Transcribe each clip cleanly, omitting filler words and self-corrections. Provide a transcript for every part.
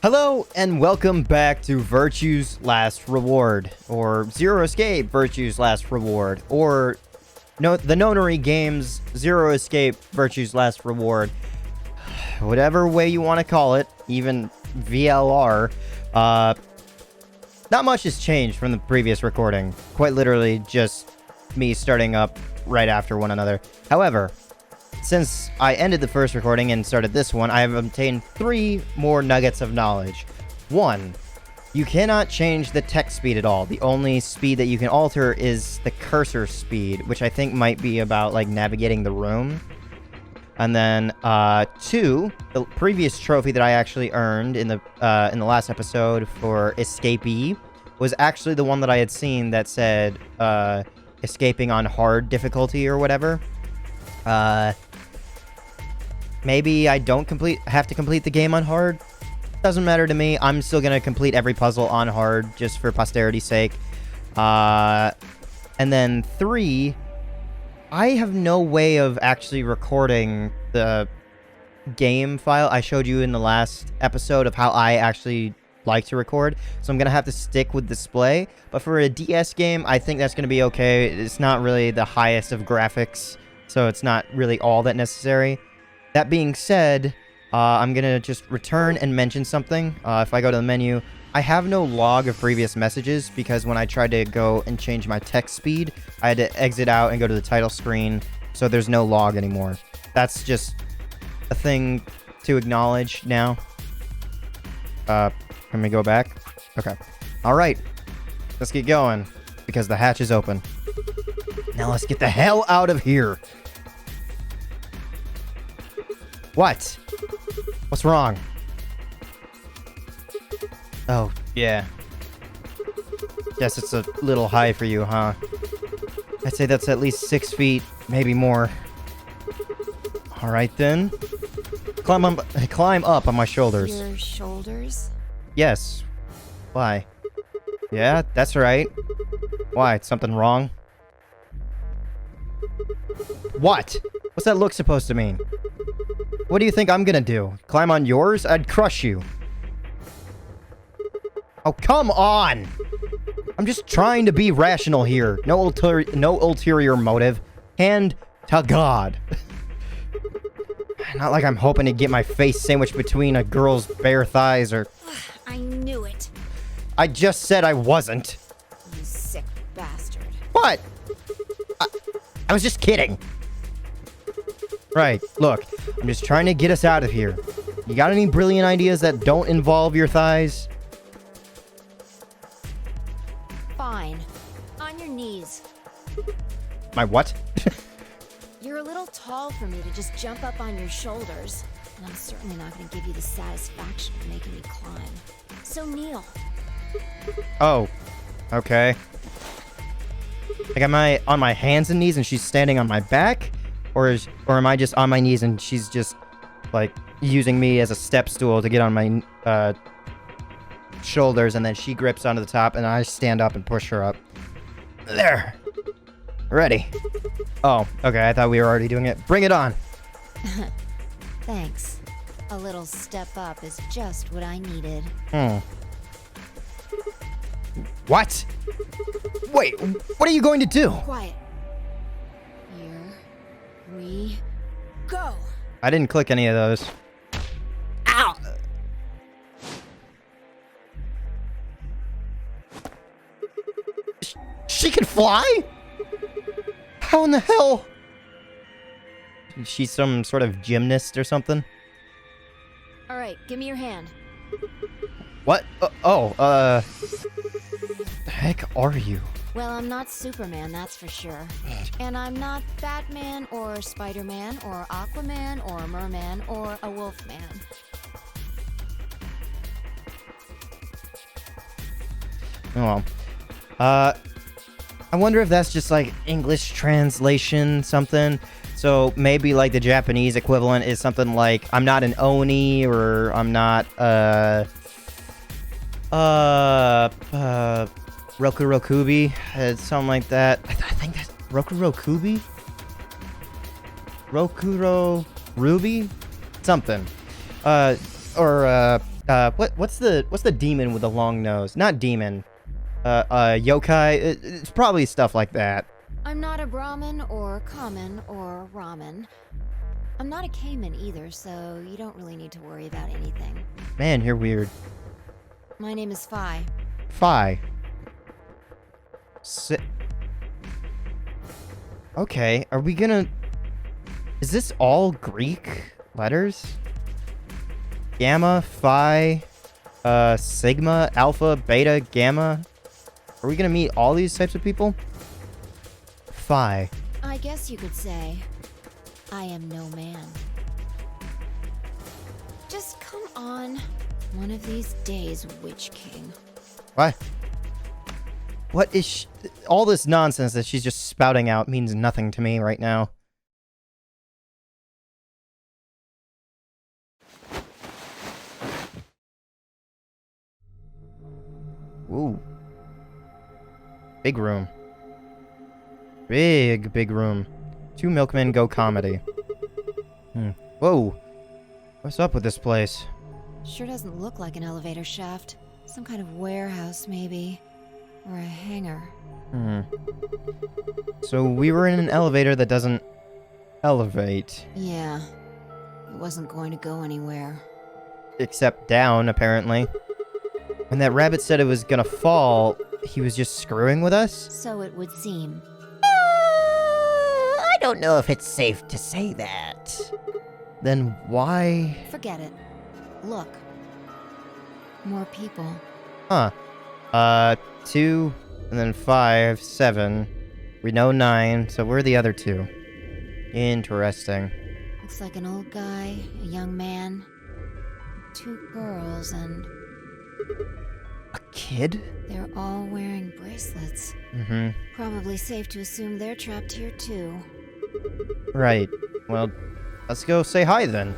Hello and welcome back to Virtue's Last Reward, or Zero Escape Virtue's Last Reward, or the Nonary Games Zero Escape Virtue's Last Reward. Whatever way you want to call it, even VLR. Not much has changed from the previous recording. Quite literally just me starting up right after one another. However, since I ended the first recording and started this one, I have obtained 3 more nuggets of knowledge. 1, you cannot change the text speed at all. The only speed that you can alter is the cursor speed, which I think might be about, like, navigating the room. And then, 2, the previous trophy that I actually earned in the last episode for Escapee was actually the one that I had seen that said, escaping on hard difficulty or whatever. Maybe I don't have to complete the game on hard. Doesn't matter to me. I'm still gonna complete every puzzle on hard just for posterity's sake. And then 3, I have no way of actually recording the game file I showed you in the last episode of how I actually like to record. So I'm gonna have to stick with display. But for a DS game, I think that's gonna be okay. It's not really the highest of graphics, so it's not really all that necessary. That being said, I'm going to just return and mention something. If I go to the menu, I have no log of previous messages because when I tried to go and change my text speed, I had to exit out and go to the title screen, so there's no log anymore. That's just a thing to acknowledge now. Can we go back? Okay. All right. Let's get going because the hatch is open. Now let's get the hell out of here. What? What's wrong? Oh, yeah. Guess it's a little high for you, huh? I'd say that's at least 6 feet, maybe more. Alright then. Climb up on my shoulders. Your shoulders? Yes. Why? Yeah, that's right. Why? Something wrong? What? What's that look supposed to mean? What do you think I'm gonna do? Climb on yours? I'd crush you. Oh, come on! I'm just trying to be rational here. No ulterior motive. Hand to God. Not like I'm hoping to get my face sandwiched between a girl's bare thighs or... I knew it. I just said I wasn't. You sick bastard. What? I was just kidding. Right, look, I'm just trying to get us out of here. You got any brilliant ideas that don't involve your thighs? Fine. On your knees. My what? You're a little tall for me to just jump up on your shoulders. And I'm certainly not going to give you the satisfaction of making me climb. So kneel. Oh, okay. Like, am I on my hands and knees and she's standing on my back? Or am I just on my knees and she's just, like, using me as a step stool to get on my shoulders, and then she grips onto the top and I stand up and push her up. There. Ready. Oh, okay, I thought we were already doing it. Bring it on. Thanks. A little step up is just what I needed. What? Wait, what are you going to do? Quiet. Here we go. I didn't click any of those. Ow! She can fly? How in the hell? Is she some sort of gymnast or something? All right, give me your hand. What? The heck are you? Well, I'm not Superman, that's for sure. And I'm not Batman or Spider-Man or Aquaman or Merman or a Wolfman. Oh well. I wonder if that's just like English translation something. So maybe like the Japanese equivalent is something like I'm not an Oni, or I'm not Roku Rokubi, something like that. I think that's Roku Rokubi? Rokuro Ruby? Something. Or what's the demon with the long nose? Not demon. Yokai. It's probably stuff like that. I'm not a Brahmin or common or ramen. I'm not a Cayman either, so you don't really need to worry about anything. Man, you're weird. My name is Phi. Phi. Okay, are we gonna... Is this all Greek letters? Gamma, Phi, Sigma, Alpha, Beta, Gamma. Are we gonna meet all these types of people? Phi. I guess you could say I am no man. Just come on. One of these days, Witch King. What? What is all this nonsense that she's just spouting out means nothing to me right now. Ooh. Big room. Big room. 2 milkmen go comedy. Whoa. What's up with this place? Sure doesn't look like an elevator shaft. Some kind of warehouse, maybe. Or a hangar. So we were in an elevator that doesn't elevate. Yeah. It wasn't going to go anywhere. Except down, apparently. When that rabbit said it was gonna fall, he was just screwing with us? So it would seem. I don't know if it's safe to say that. Then why? Forget it. Look. More people. Huh. 2, and then 5, 7. We know 9, so we're the other 2. Interesting. Looks like an old guy, a young man, 2 girls, and A kid? they're all wearing bracelets. Probably safe to assume they're trapped here too. Right. Well, let's go say hi then.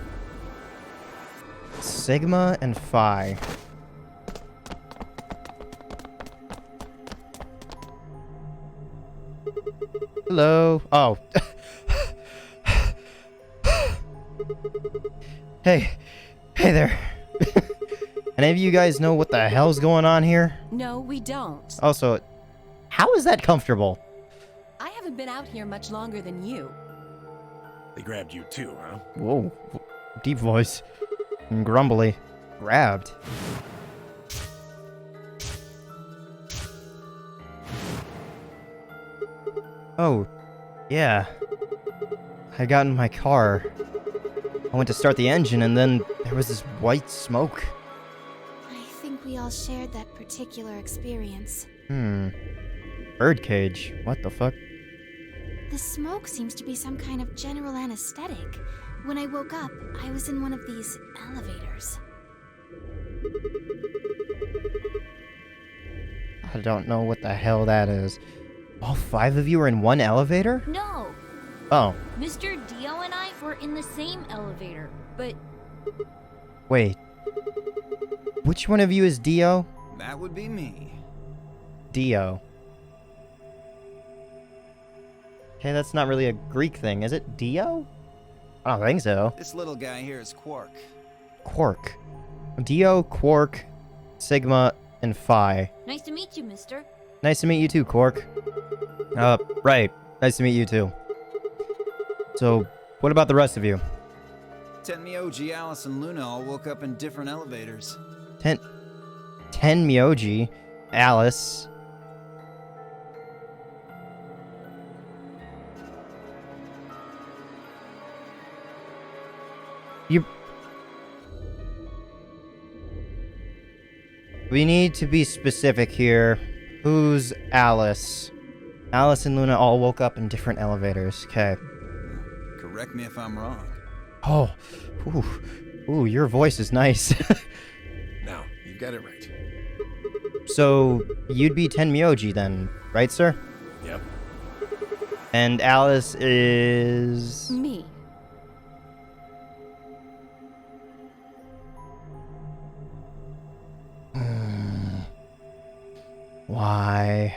Sigma and Phi. Hello. Oh. Hey. Hey there. Any of you guys know what the hell's going on here? No, we don't. Also, how is that comfortable? I haven't been out here much longer than you. They grabbed you too, huh? Whoa. Deep voice. And grumbly. Grabbed. Oh, yeah. I got in my car. I went to start the engine and then there was this white smoke. I think we all shared that particular experience. Birdcage. What the fuck? The smoke seems to be some kind of general anesthetic. When I woke up, I was in one of these elevators. I don't know what the hell that is. All 5 of you are in one elevator? No, Oh, Mr. Dio and I were in the same elevator, but wait. Which one of you is Dio? That would be me. Dio. Okay, that's not really a Greek thing, is it? Dio? I don't think so. This little guy here is Quark. Quark. Dio, Quark, Sigma, and Phi. nice to meet you, mister. Nice to meet you too, Quark. Right. Nice to meet you too. So, what about the rest of you? Tenmyouji, Alice, and Luna all woke up in different elevators. Tenmyouji, Alice. We need to be specific here. Who's Alice? Alice and Luna all woke up in different elevators. Okay. Correct me if I'm wrong. Oh. Ooh, your voice is nice. No, you got it right. So, you'd be Tenmyouji then, right, sir? Yep. And Alice is... Me. Why?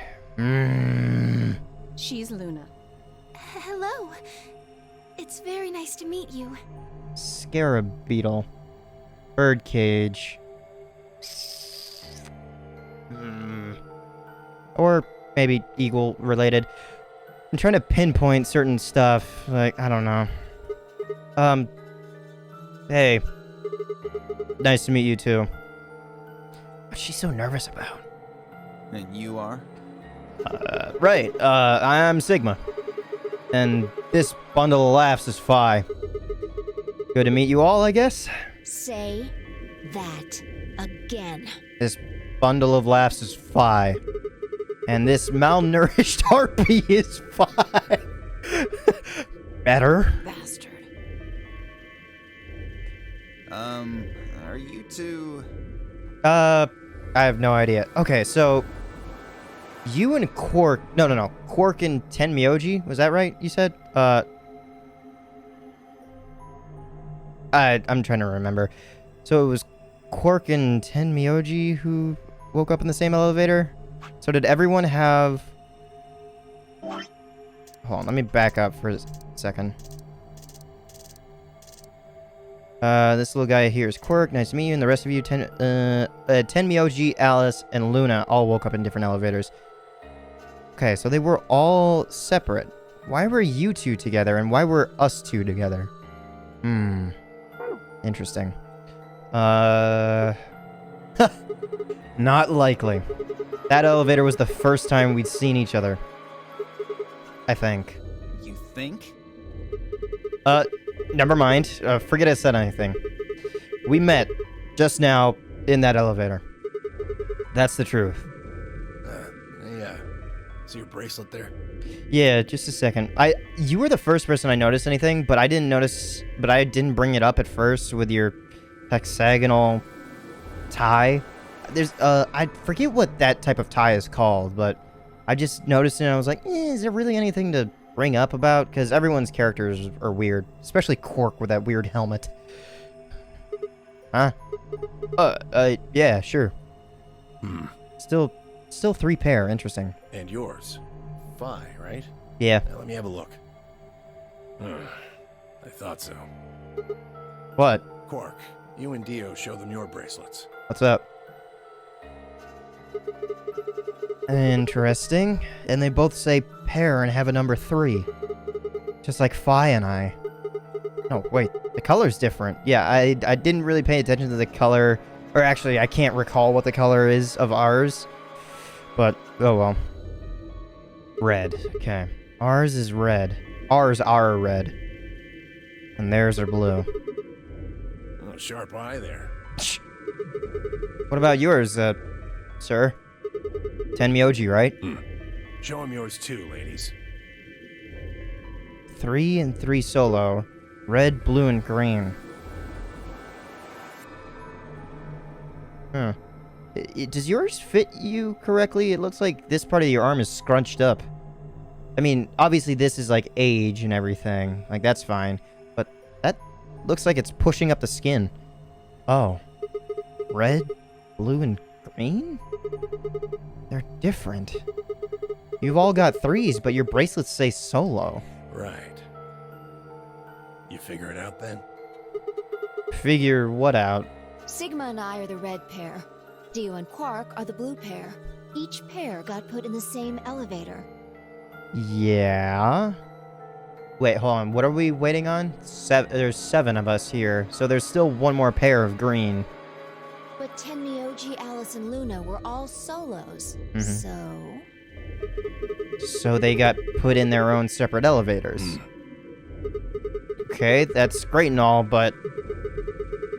She's Luna. Hello. It's very nice to meet you. Scarab beetle. Birdcage. or maybe Eagle related. I'm trying to pinpoint certain stuff, like, I don't know. Hey. Nice to meet you too. What's she so nervous about? And you are? Right, I'm Sigma. And this bundle of laughs is Phi. Good to meet you all, I guess? Say that again. This bundle of laughs is Phi. And this malnourished harpy is Phi. Better? Bastard. Are you two... I have no idea. Okay, so... You and Quark... No. Quark and Tenmyouji, was that right, you said? I'm trying to remember. So it was Quark and Tenmyouji who woke up in the same elevator? So did everyone have... Hold on, let me back up for a second. This little guy here is Quark. Nice to meet you. And the rest of you, Tenmyouji, Alice, and Luna all woke up in different elevators. Okay, so they were all separate. Why were you two together, and why were us two together? Interesting. Not likely. That elevator was the first time we'd seen each other. I think. You think? Never mind. Forget I said anything. We met just now in that elevator. That's the truth. Yeah. See your bracelet there? Yeah, just a second. You were the first person I noticed anything, but I didn't bring it up at first with your hexagonal tie. I forget what that type of tie is called, but I just noticed it and I was like, is there really anything to bring up about? Because everyone's characters are weird, especially Quark with that weird helmet. Huh? Yeah, sure. Still 3 pair, interesting. And yours. Phi, right? Yeah. Now let me have a look. I thought so. What? Quark, you and Dio show them your bracelets. What's up? Interesting. And they both say pair and have a number 3. Just like Phi and I. No, wait. The color's different. Yeah, I didn't really pay attention to the color. Or actually, I can't recall what the color is of ours. But, oh well. Red. Okay. Ours is red. Ours are red. And theirs are blue. Oh, sharp eye there. What about yours, sir? Tenmyouji, right? Show him yours too, ladies. 3 and 3 solo. Red, blue, and green. Huh. Does yours fit you correctly? It looks like this part of your arm is scrunched up. I mean, obviously this is like age and everything. Like, that's fine. But that looks like it's pushing up the skin. Oh. Red, blue, and green? They're different. You've all got 3s, but your bracelets say solo. Right. You figure it out then? Figure what out? Sigma and I are the red pair. Dio and Quark are the blue pair. Each pair got put in the same elevator. Yeah. Wait, hold on. What are we waiting on? There's 7 of us here, so there's still 1 more pair of green. But Tenmyouji, Alice, and Luna were all solos. So they got put in their own separate elevators. Okay, that's great and all, but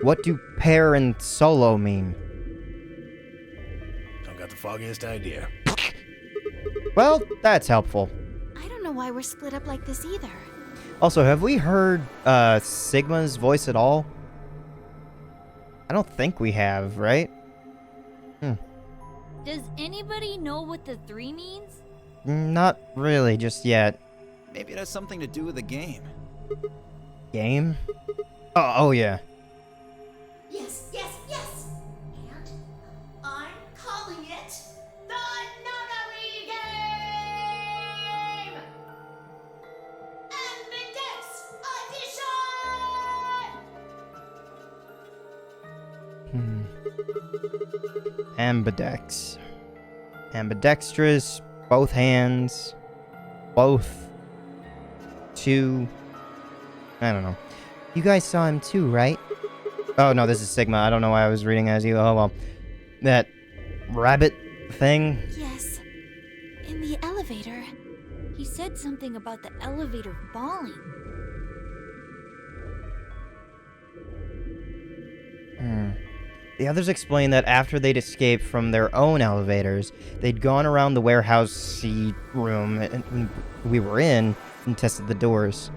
what do pair and solo mean? Don't got the foggiest idea. Well, that's helpful. I don't know why we're split up like this either. Also, have we heard Sigma's voice at all? I don't think we have, right? Does anybody know what the 3 means? Not really, just yet. Maybe it has something to do with the game. Game? Oh yeah. Yes. And I'm calling it the Nonary Game! Ambidex Edition! Ambidex. ambidextrous, both hands, both, two. I don't know. You guys saw him too, right? Oh, no, this is Sigma. I don't know why I was reading as you. Oh, well. That rabbit thing? Yes. In the elevator. He said something about the elevator falling. The others explained that after they'd escaped from their own elevators, they'd gone around the warehouse room we were in and tested the doors.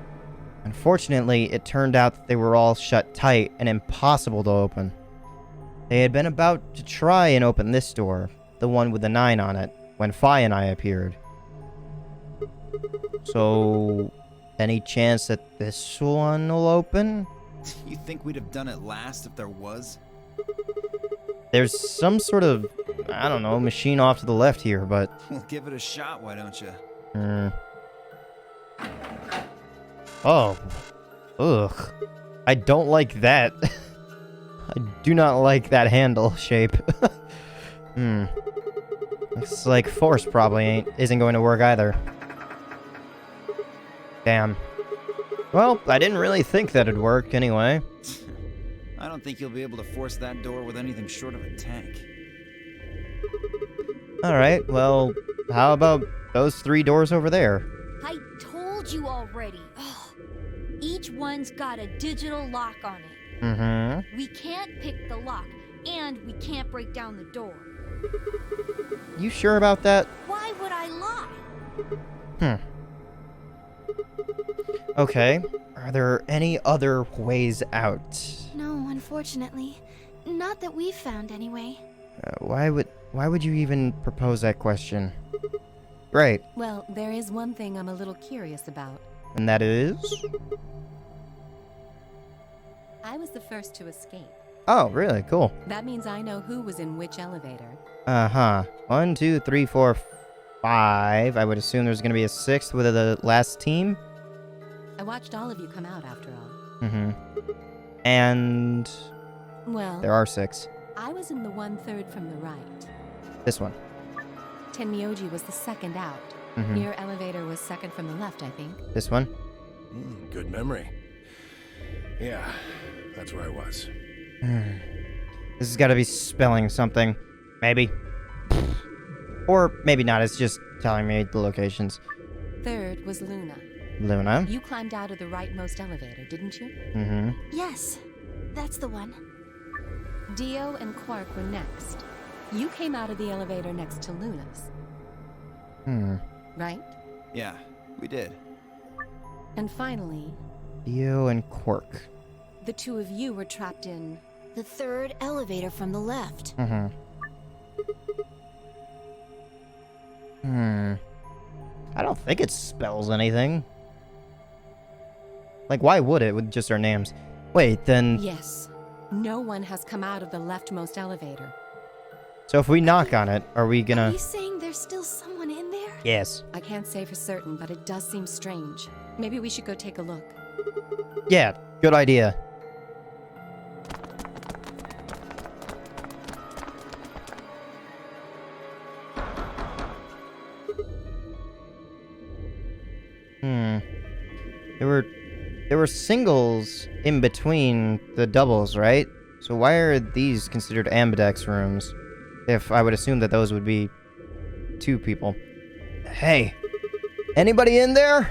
Unfortunately, it turned out that they were all shut tight and impossible to open. They had been about to try and open this door, the one with the 9 on it, when Fi and I appeared. So, any chance that this one will open? You think we'd have done it last if there was? There's some sort of, I don't know, machine off to the left here, but... Well, give it a shot, why don't you? Oh. Ugh. I don't like that. I do not like that handle shape. Looks like force probably isn't going to work either. Damn. Well, I didn't really think that'd work anyway. I don't think you'll be able to force that door with anything short of a tank. Alright, well, how about those 3 doors over there? I told you already. Ugh. Each one's got a digital lock on it. Mm-hmm. We can't pick the lock, and we can't break down the door. You sure about that? Why would I lie? Okay. Are there any other ways out? No, unfortunately. Not that we've found anyway. Why would you even propose that question? Right. Well, there is one thing I'm a little curious about. And that is? I was the first to escape. Oh, really? Cool. That means I know who was in which elevator. Uh-huh. 1, 2, 3, 4, 5. I would assume there's gonna be a 6th with the last team. I watched all of you come out after all. Mm-hmm. And Well, there are 6. I was in the 1/3 from the right. This one. Tenmyouji was the second out. Mm-hmm. Your elevator was second from the left, I think. This one. Good memory. Yeah, that's where I was. This has got to be spelling something. Maybe. Or maybe not. It's just telling me the locations. Third was Luna. Luna. You climbed out of the rightmost elevator, didn't you? Mm-hmm. Yes, that's the one. Dio and Quark were next. You came out of the elevator next to Luna's, right? Yeah, we did. And finally, Dio and Quark. the 2 of you were trapped in... The 3rd elevator from the left. I don't think it spells anything. Like, why would it with just our names? Wait, then... Yes. No one has come out of the leftmost elevator. So if we knock on it, are we Are gonna... you saying there's still someone in there? Yes. I can't say for certain, but it does seem strange. Maybe we should go take a look. Yeah, good idea. There were singles in between the doubles, right? So why are these considered ambidex rooms? If I would assume that those would be 2 people. Hey, anybody in there?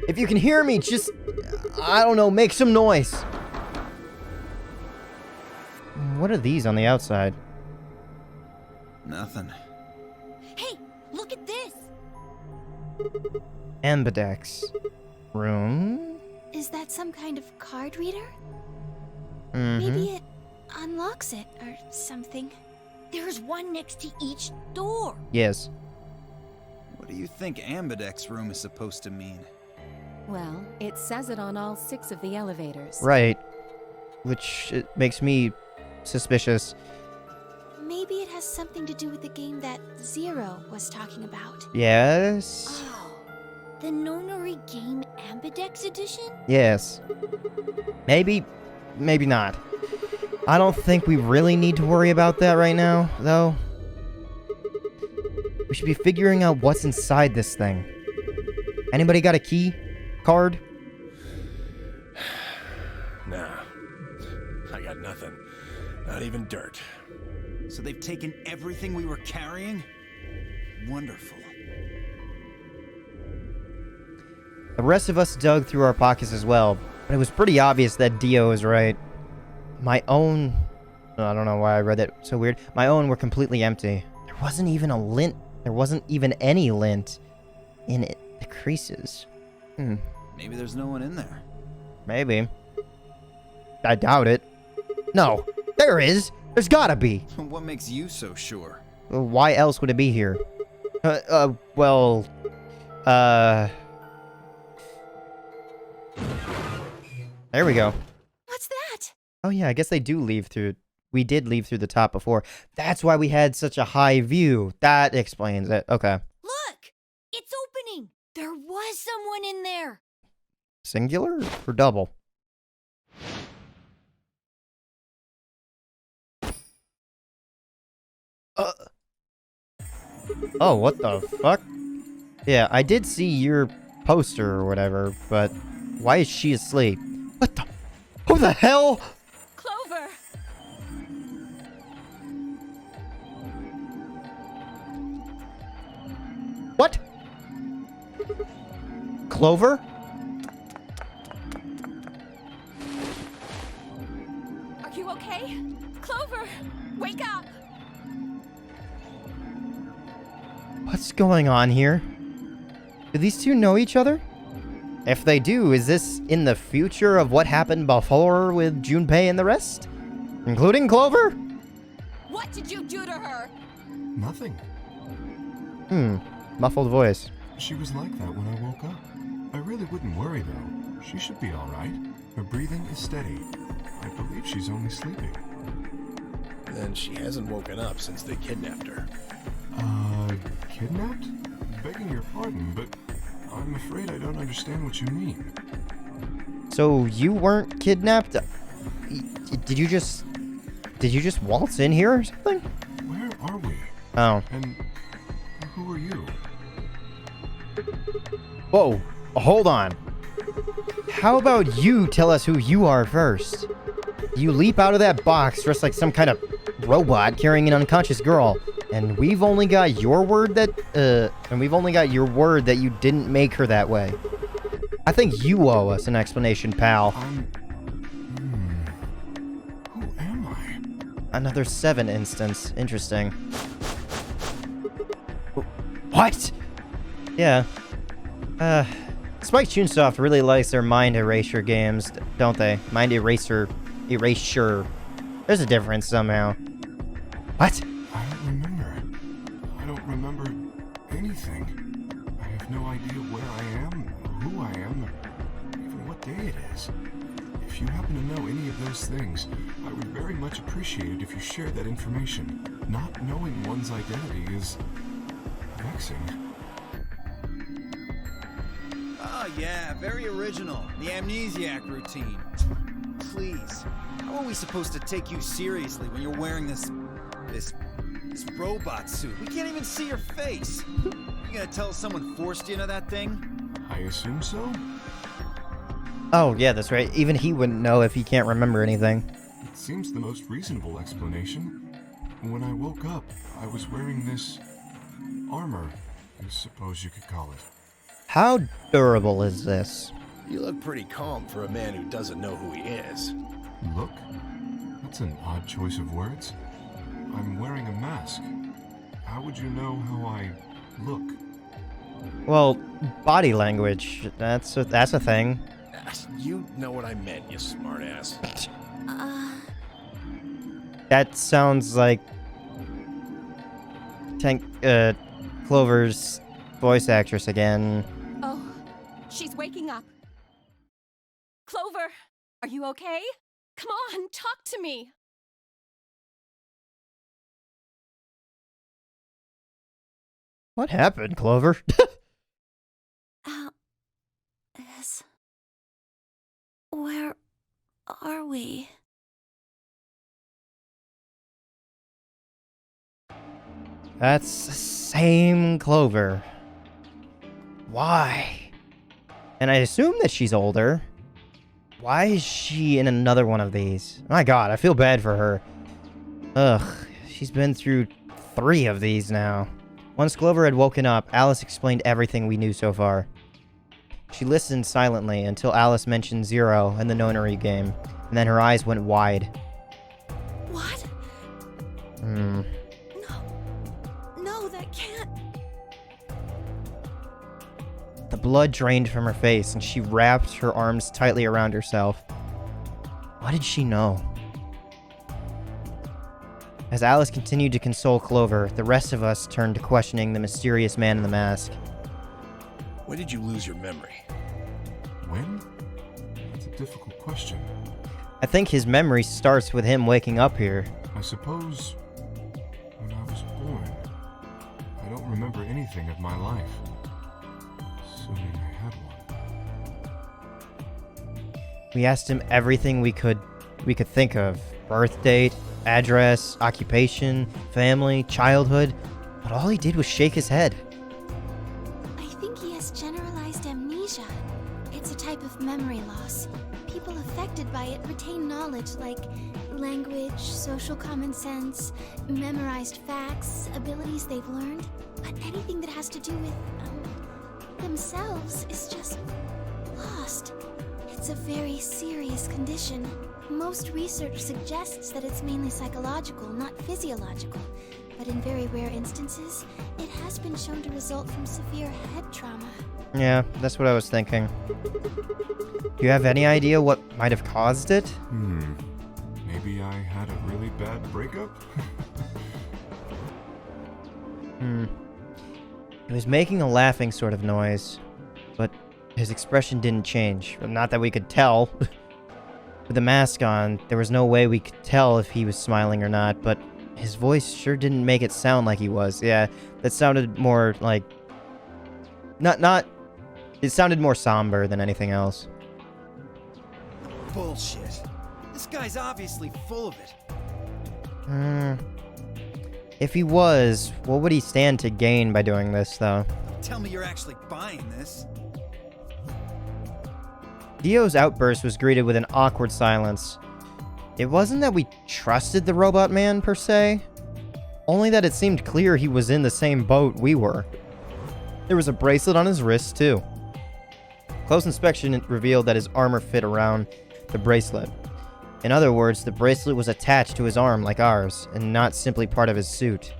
If you can hear me, just, I don't know, make some noise. What are these on the outside? Nothing. Hey, look at this! Ambidex room? Is that some kind of card reader? Mm-hmm. Maybe it unlocks it or something. There's one next to each door. Yes. What do you think ambidex room is supposed to mean? Well, it says it on all 6 of the elevators. Right. Which makes me suspicious. Maybe it has something to do with the game that Zero was talking about. Yes. Oh, the Nonori Game Ambidex Edition? Yes. Maybe not. I don't think we really need to worry about that right now, though. We should be figuring out what's inside this thing. Anybody got a key card? Nah. I got nothing. Not even dirt. So they've taken everything we were carrying? Wonderful. The rest of us dug through our pockets as well, but it was pretty obvious that Dio was right. My own... I don't know why I read that so weird. My own were completely empty. There wasn't even a lint. There wasn't even any lint in the creases. Maybe there's no one in there. Maybe. I doubt it. No, there is. There's gotta be. What makes you so sure? Why else would it be here? Well... There we go. What's that? Oh yeah, I guess they do leave through... We did leave through the top before. That's why we had such a high view. That explains it. Okay. Look! It's opening! There was someone in there! Singular or double? Oh, what the fuck? Yeah, I did see your poster or whatever, but why is she asleep? What the? Who the hell? Clover! What? Clover? Are you okay? Clover! Wake up! What's going on here? Do these two know each other? If they do, is this in the future of what happened before with Junpei and the rest? Including Clover? What did you do to her? Nothing. Muffled voice. She was like that when I woke up. I really wouldn't worry, though. She should be all right. Her breathing is steady. I believe she's only sleeping. Then she hasn't woken up since they kidnapped her. Kidnapped? Begging your pardon, but I'm afraid I don't understand what you mean. So you weren't kidnapped? Did you just waltz in here or something? Where are we? Oh. And who are you? Whoa. Hold on. How about you tell us who you are first? You leap out of that box dressed like some kind of robot carrying an unconscious girl, and we've only got your word that you didn't make her that way. I think you owe us an explanation, pal. Who am I? Another 7 instance. Interesting. What? Yeah. Spike Chunsoft really likes their mind erasure games, don't they? Mind erasure. There's a difference somehow. What? I don't remember. I don't remember anything. I have no idea where I am, who I am, or even what day it is. If you happen to know any of those things, I would very much appreciate it if you shared that information. Not knowing one's identity is vexing. Oh yeah, very original. The amnesiac routine. Please, how are we supposed to take you seriously when you're wearing this robot suit? We can't even see your face. You gonna tell us someone forced you into that thing? I assume so? Oh, yeah, that's right. Even he wouldn't know if he can't remember anything. It seems the most reasonable explanation. When I woke up, I was wearing this armor, I suppose you could call it. How durable is this? You look pretty calm for a man who doesn't know who he is. Look? That's an odd choice of words. I'm wearing a mask. How would you know how I look? Well, body language. That's a thing. You know what I meant, you smartass. That sounds like Clover's voice actress again. Oh, she's waking up. Clover, are you okay? Come on, talk to me. What happened, Clover? Alice. Where are we? That's same Clover. Why? And I assume that she's older. Why is she in another one of these? My god, I feel bad for her. Ugh, she's been through 3 of these now. Once Clover had woken up, Alice explained everything we knew so far. She listened silently until Alice mentioned Zero and the nonary game, and then her eyes went wide. What? No, that can't. The blood drained from her face, and she wrapped her arms tightly around herself. What did she know? As Alice continued to console Clover, the rest of us turned to questioning the mysterious man in the mask. When did you lose your memory? When? That's a difficult question. I think his memory starts with him waking up here. I suppose when I was born. I don't remember anything of my life. Assuming I had one. We asked him everything we could think of. Birth date, address, occupation, family, childhood. But all he did was shake his head. I think he has generalized amnesia. It's a type of memory loss. People affected by it retain knowledge like language, social common sense, memorized facts, abilities they've learned. But anything that has to do with themselves is just lost. It's a very serious condition. Most research suggests that it's mainly psychological, not physiological. But in very rare instances, it has been shown to result from severe head trauma. Yeah, that's what I was thinking. Do you have any idea what might have caused it? Maybe I had a really bad breakup? He was making a laughing sort of noise, but his expression didn't change. Not that we could tell. With the mask on, there was no way we could tell if he was smiling or not, but his voice sure didn't make it sound like he was. Yeah, that sounded more like... It sounded more somber than anything else. Bullshit. This guy's obviously full of it. If he was, what would he stand to gain by doing this, though? Tell me you're actually buying this. Dio's outburst was greeted with an awkward silence. It wasn't that we trusted the robot man, per se. Only that it seemed clear he was in the same boat we were. There was a bracelet on his wrist, too. Close inspection revealed that his armor fit around the bracelet. In other words, the bracelet was attached to his arm like ours, and not simply part of his suit.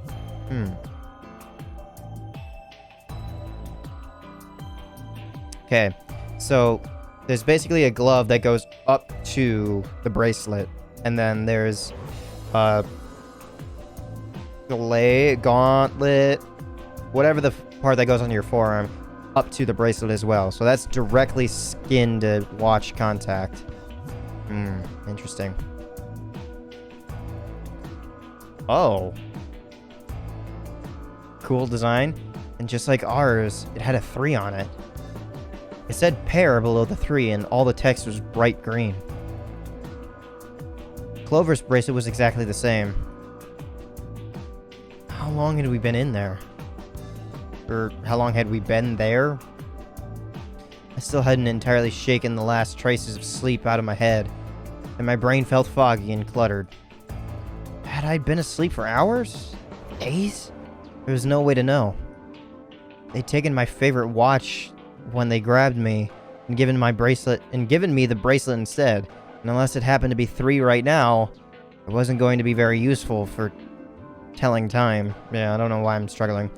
Okay, so there's basically a glove that goes up to the bracelet, and then there's a gauntlet, whatever the part that goes on your forearm, up to the bracelet as well. So that's directly skin to watch contact. Interesting. Oh. Cool design. And just like ours, it had a 3 on it. It said pair below the 3, and all the text was bright green. Clover's bracelet was exactly the same. How long had we been in there? Or how long had we been there? I still hadn't entirely shaken the last traces of sleep out of my head, and my brain felt foggy and cluttered. Had I been asleep for hours? Days? There was no way to know. They'd taken my favorite watch when they grabbed me and given me the bracelet instead. And unless it happened to be 3 right now, it wasn't going to be very useful for telling time. Yeah, I don't know why I'm struggling.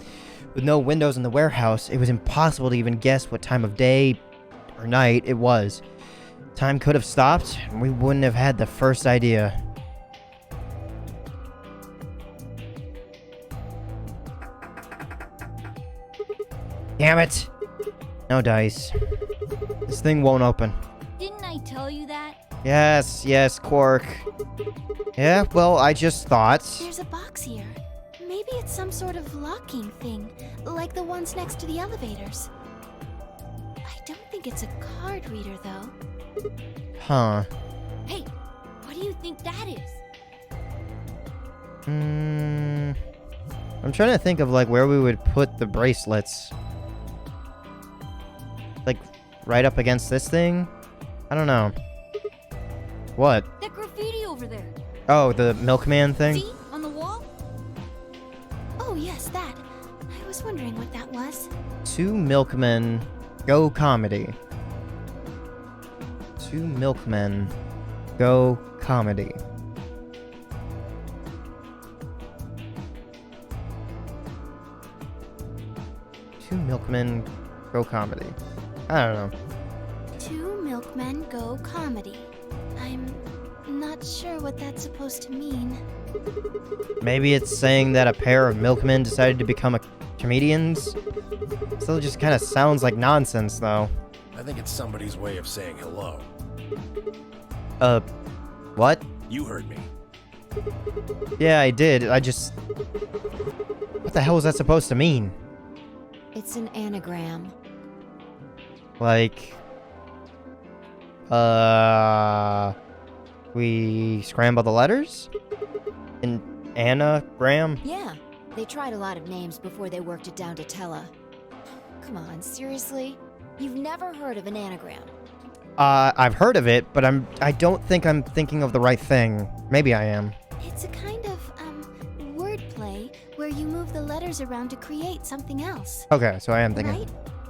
With no windows in the warehouse, it was impossible to even guess what time of day or night it was. Time could have stopped, and we wouldn't have had the first idea. Damn it! No dice. This thing won't open. Didn't I tell you that? Yes, Quark. Yeah, well, I just thought... There's a box here. Maybe it's some sort of locking thing, like the ones next to the elevators. I don't think it's a card reader, though. Huh. Hey, what do you think that is? I'm trying to think of like where we would put the bracelets. Like right up against this thing? I don't know. What? That graffiti over there. Oh, the milkman thing? See? On the wall? Oh, yes, that. I was wondering what that was. 2 milkmen go comedy. 2 milkmen go comedy. Two milkmen go comedy. I don't know. 2 milkmen go comedy. I'm not sure what that's supposed to mean. Maybe it's saying that a pair of milkmen decided to become comedians? Still just kind of sounds like nonsense, though. I think it's somebody's way of saying hello. What? You heard me. Yeah, I did. I just... What the hell is that supposed to mean? It's an anagram. Like... We scramble the letters? An anagram? Yeah, they tried a lot of names before they worked it down to Tella. Come on, seriously? You've never heard of an anagram? I've heard of it, but I don't think I'm thinking of the right thing. Maybe I am. It's a kind of, wordplay where you move the letters around to create something else. Okay, so I am thinking... Right?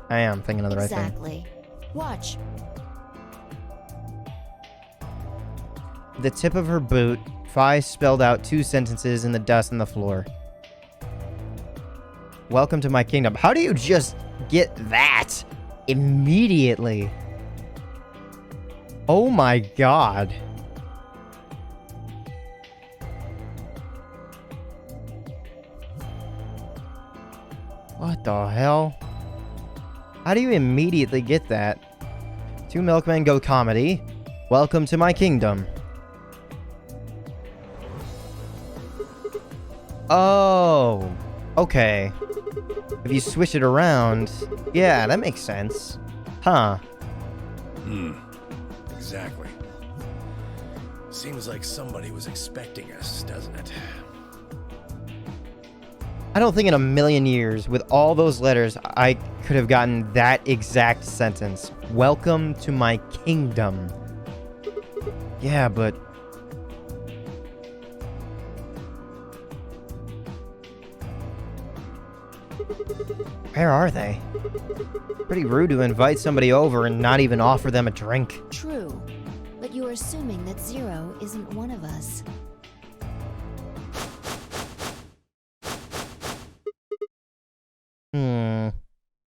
I am thinking of the right thing. Exactly. Watch. The tip of her boot, Fi spelled out 2 sentences in the dust on the floor. Welcome to my kingdom. How do you just get that immediately? Oh my god. What the hell? How do you immediately get that? 2 milkmen go comedy. Welcome to my kingdom. Oh, okay. If you switch it around, yeah, that makes sense. Huh. Exactly. Seems like somebody was expecting us, doesn't it? I don't think in a million years, with all those letters, I could have gotten that exact sentence. Welcome to my kingdom. Yeah, but... where are they? Pretty rude to invite somebody over and not even offer them a drink. True. But you're assuming that Zero isn't one of us.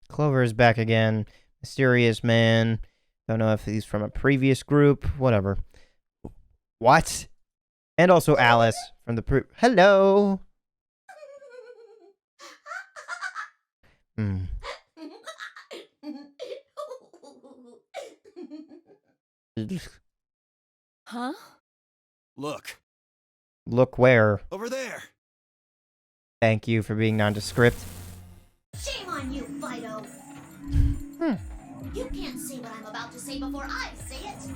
Clover is back again. Mysterious man. Don't know if he's from a previous group. Whatever. What? And also Alice from the Hello! Huh? Look. Look where? Over there. Thank you for being nondescript. Shame on you, Fido. You can't say what I'm about to say before I say it.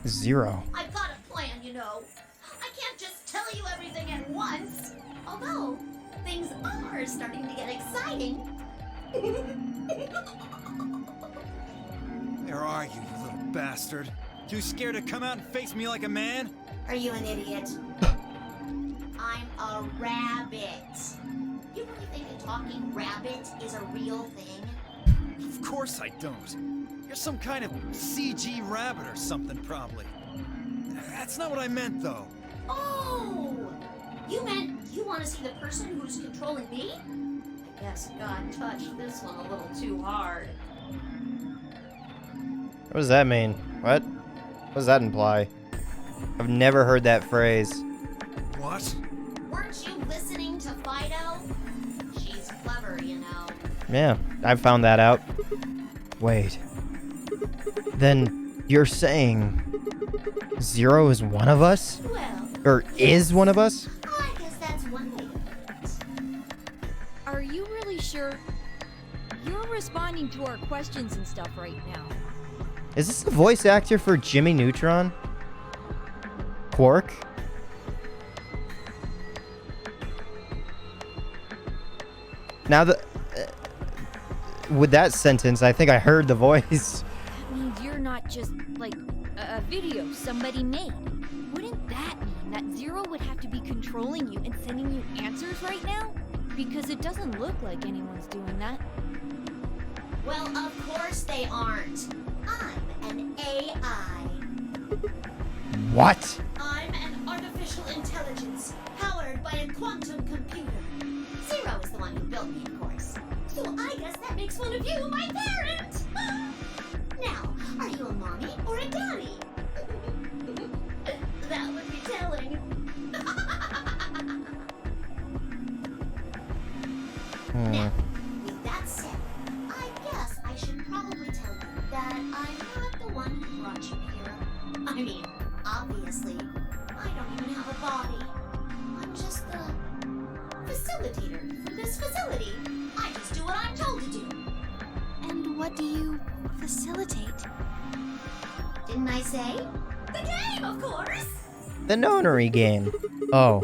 Zero. I've got a plan, you know. I can't just tell you everything at once. Although, things are starting to get exciting. Where are you, you little bastard? Too scared to come out and face me like a man? Are you an idiot? I'm a rabbit. You really think a talking rabbit is a real thing? Of course I don't. You're some kind of CG rabbit or something, probably. That's not what I meant, though. Oh! You meant you want to see the person who's controlling me? I guess God touched this one a little too hard. What does that mean? What? What does that imply? I've never heard that phrase. What? Weren't you listening to Fido? She's clever, you know. Yeah, I found that out. Wait. Then you're saying Zero is one of us? Well, Or is one of us? I guess that's one way to put it. Are you really sure? You're responding to our questions and stuff right now. Is this the voice actor for Jimmy Neutron? Quark? Now that with that sentence, I think I heard the voice. That means you're not just, like, a video somebody made. Wouldn't that mean that Zero would have to be controlling you and sending you answers right now? Because it doesn't look like anyone's doing that. Well, of course they aren't. I'm an AI. What? I'm an artificial intelligence powered by a quantum computer. Zero is the one who built me, of course. So I guess that makes one of you my parent. Now, are you a mommy or a daddy? That would be telling. Now, with that said, I guess I should probably tell you that I'm not the one who brought you here. I mean, obviously, I don't even have a body. I'm just the facilitator for this facility. I just do what I'm told to do. And what do you facilitate? Didn't I say? The game, of course! The nonary game. Oh.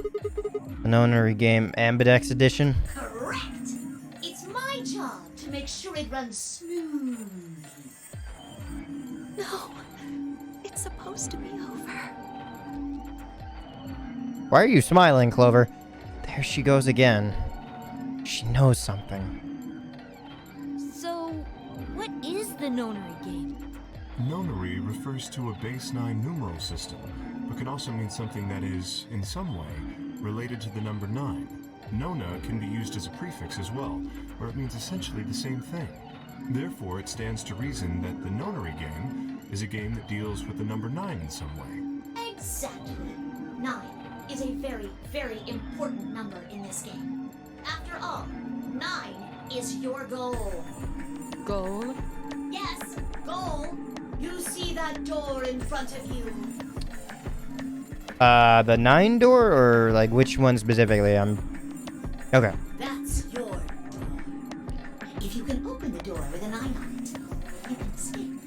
The nonary game Ambidex edition. Correct! It's my job to make sure it runs smooth. No. It's supposed to be over. Why are you smiling, Clover? There she goes again. She knows something. So, what is the nonary game? Nonary refers to a base 9 numeral system, but can also mean something that is, in some way, related to the number 9. Nona can be used as a prefix as well, where it means essentially the same thing. Therefore, it stands to reason that the nonary game is a game that deals with the number 9 in some way. Exactly. 9 is a very, very important number in this game. After all, 9 is your goal. Goal? Yes, goal. You see that door in front of you. The 9 door, or like which one specifically? Okay. That's your door. If you can open the door with a 9 on it, you can escape.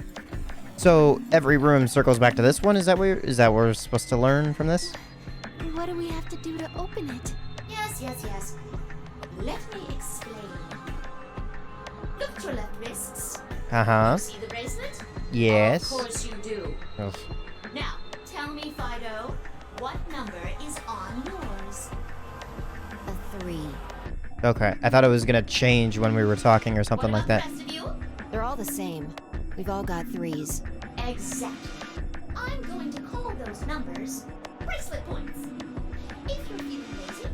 So every room circles back to this one. Is that what we're supposed to learn from this? What do we have to do to open it? Yes. Let me explain. Look at your left wrists. Uh-huh. See the bracelet? Yes. Of course you do. Oh. Now, tell me, Fido, what number is on yours? A 3. Okay. I thought it was gonna change when we were talking or something What like about that. the rest of you? They're all the same. We've all got 3s. Exactly. I'm going to call those numbers bracelet points. If you're feeling lazy,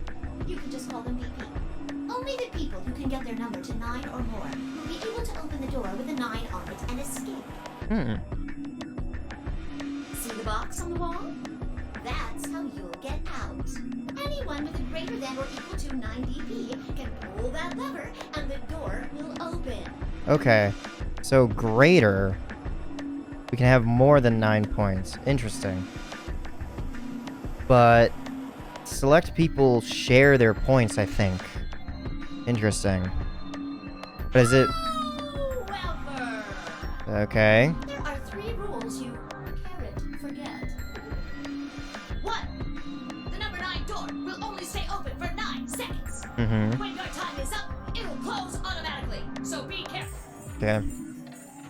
you can just call them BP. Only the people who can get their number to 9 or more will be able to open the door with a 9 on it and escape. See the box on the wall? That's how you'll get out. Anyone with a greater than or equal to 9 DP can pull that lever and the door will open. Okay. So greater. We can have more than 9 points. Interesting. But select people share their points, I think. Interesting. But is it... Clover! Okay. There are 3 rules you can't forget. 1. The number 9 door will only stay open for 9 seconds. Mm-hmm. When your time is up, it'll close automatically, so be careful. Okay.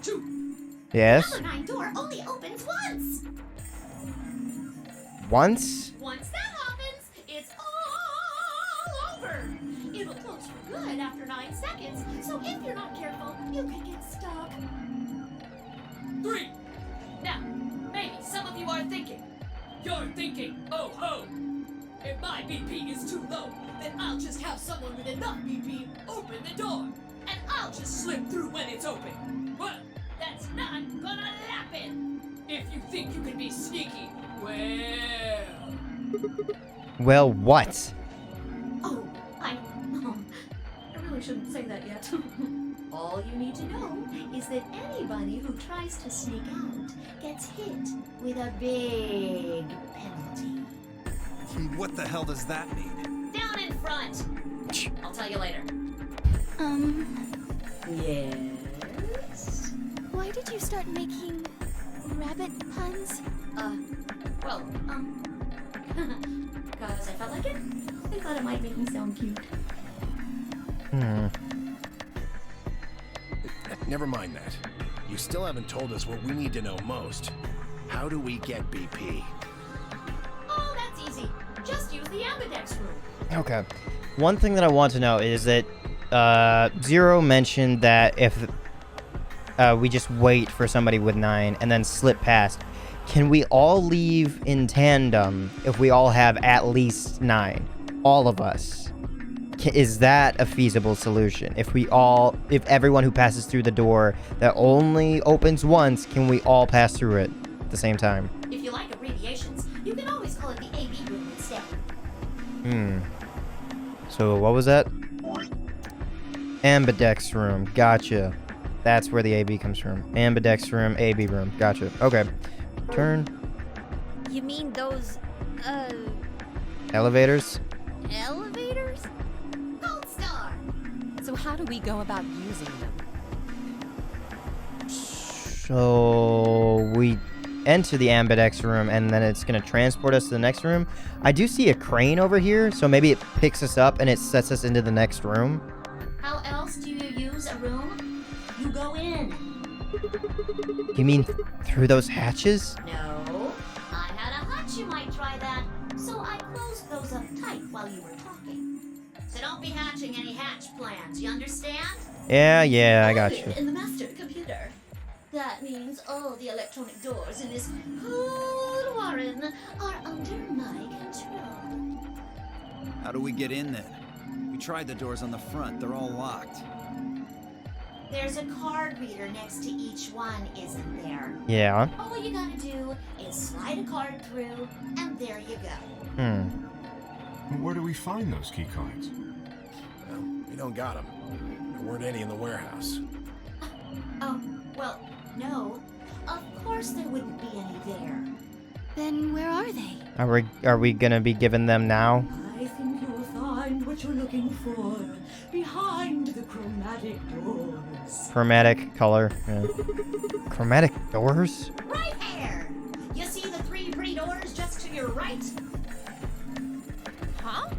2. Yes. The number 9 door only opens once. Once? Once that happens, it's all over. It'll close for good after 9 seconds, so if you're not careful, you can get stuck. 3. Now, maybe some of you are thinking. You're thinking, oh ho! If my BP is too low, then I'll just have someone with enough BP open the door, and I'll just slip through when it's open. Well, that's not gonna happen. If you think you can be sneaky, Well, what? Oh, I really shouldn't say that yet. All you need to know is that anybody who tries to sneak out gets hit with a big penalty. What the hell does that mean? Down in front. I'll tell you later. Yes? Why did you start making rabbit puns? Because I felt like it. I thought it might make me sound cute. Never mind that. You still haven't told us what we need to know most. How do we get BP? Oh, that's easy. Just use the ambidex room. Okay. One thing that I want to know is that Zero mentioned that if we just wait for somebody with 9 and then slip past, can we all leave in tandem if we all have at least 9? All of us. Is that a feasible solution? If everyone who passes through the door that only opens once, can we all pass through it at the same time? If you like abbreviations, you can always call it the AB room instead. So what was that? Ambidex room. Gotcha. That's where the AB comes from. Ambidex room, AB room. Gotcha. Okay. Turn. You mean those, Elevators? elevators? Gold star. So how do we go about using them? So we enter the Ambidex room and then it's going to transport us to the next room. I do see a crane over here, so maybe it picks us up and it sets us into the next room. How else do you use a room? You go in. You mean through those hatches? No. I had a hunch you might try that, so I closed those up tight while you were talking. So don't be hatching any hatch plans, you understand? Yeah, I got you. In the master computer. That means all the electronic doors in this whole warren are under my control. How do we get in then? We tried the doors on the front. They're all locked. There's a card reader next to each one, isn't there? Yeah. All you gotta do is slide a card through, and there you go. Where do we find those key cards? Well, we don't got them. There weren't any in the warehouse. Oh, well, no. Of course there wouldn't be any there. Then where are they? Are we gonna be given them now? I think you'll find what you're looking for behind the chromatic doors. Chromatic color. Yeah. Chromatic doors? Right here! You see the 3 pretty doors just to your right? Huh?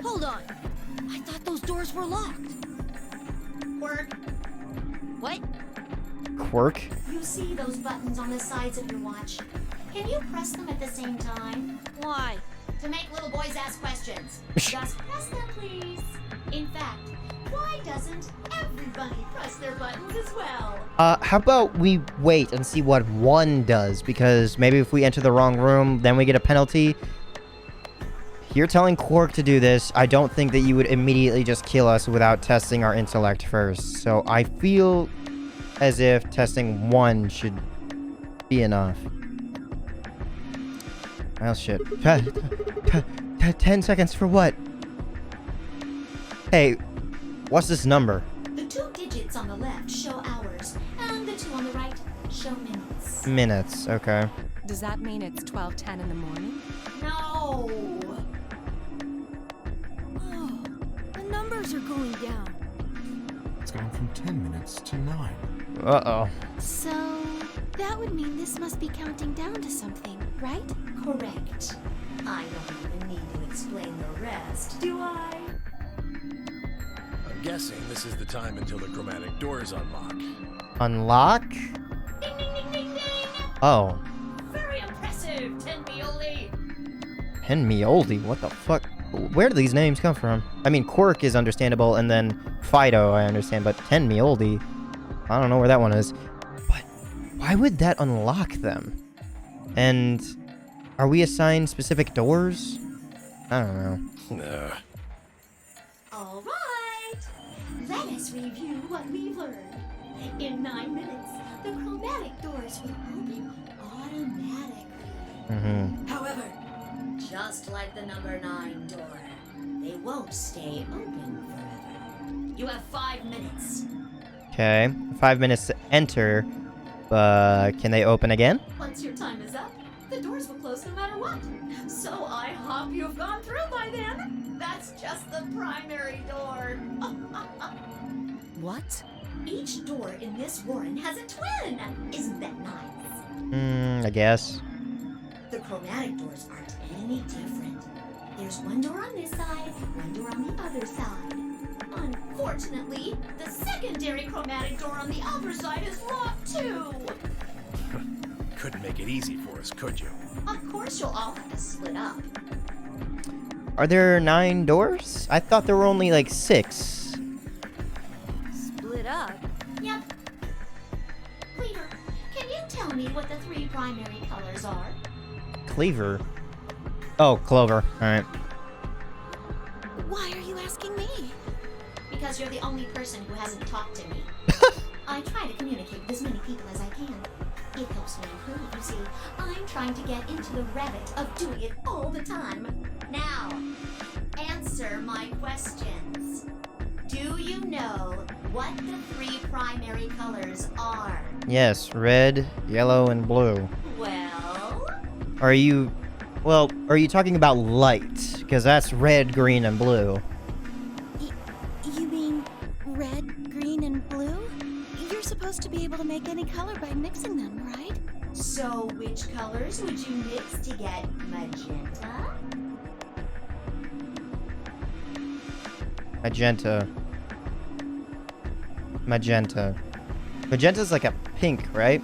Hold on. I thought those doors were locked. Quark, What? Quirk? you see those buttons on the sides of your watch? Can you press them at the same time? Why? To make little boys ask questions. Just press them, please. In fact, why doesn't everybody press their buttons as well? How about we wait and see what 1 does? Because maybe if we enter the wrong room, then we get a penalty. You're telling Quark to do this. I don't think that you would immediately just kill us without testing our intellect first. So I feel as if testing 1 should be enough. Well, shit. 10 seconds for what? Hey, what's this number? The 2 digits on the left show hours, and the 2 on the right show minutes. Minutes, okay. Does that mean it's 12:10 in the morning? No! Oh, the numbers are going down. It's gone from 10 minutes to 9. Uh-oh. So, that would mean this must be counting down to something, right? Correct. I don't even need to explain the rest, do I? I'm guessing this is the time until the chromatic doors unlock. Unlock? Ding, ding, ding, ding, ding! Oh. Very impressive, Tenmyouji! Tenmyouji? What the fuck? Where do these names come from? I mean, Quark is understandable, and then Fido I understand, but Tenmyouji, I don't know where that one is. But why would that unlock them? And are we assigned specific doors? I don't know. All right! Let us review what we've learned. In 9 minutes, the chromatic doors will open automatically. Mm-hmm. However, just like the number 9 door, they won't stay open forever. You have 5 minutes. Okay. 5 minutes to enter, but can they open again? Once your time is up, the doors will close no matter what. So I hope you've gone through by then. That's just the primary door. What? Each door in this warren has a twin. Isn't that nice? I guess. The chromatic doors aren't any different. There's one door on this side, one door on the other side. Unfortunately, the secondary chromatic door on the other side is locked too. Couldn't make it easy for us, could you? Of course you'll all have to split up. Are there 9 doors? I thought there were only like 6. Split up? Yep. Cleaver, can you tell me what the 3 primary colors are? Cleaver? Oh, Clover. Alright. Why are you asking me? Because you're the only person who hasn't talked to me. I try to communicate with as many people as I can. It helps me improve, you see. I'm trying to get into the rabbit of doing it all the time. Now, answer my questions. Do you know what the 3 primary colors are? Yes, red, yellow, and blue. Well? Are you talking about light? Because that's red, green, and blue. You mean red, green, and blue? You're supposed to be able to make any color by mixing them, right? So which colors would you mix to get magenta? Magenta. Magenta's like a pink, right?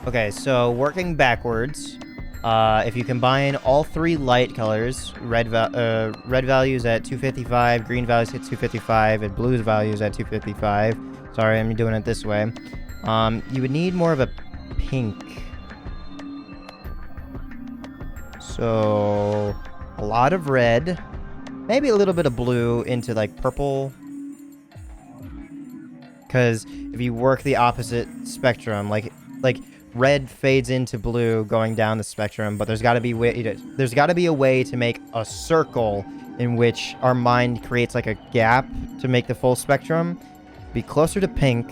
Okay, so working backwards, if you combine all 3 light colors, red values at 255, green values at 255, and blue's values at 255. Sorry, I'm doing it this way. You would need more of a pink. So, a lot of red, maybe a little bit of blue into like purple. Because if you work the opposite spectrum, like red fades into blue going down the spectrum, but there's got to be a way to make a circle in which our mind creates like a gap to make the full spectrum. Be closer to pink.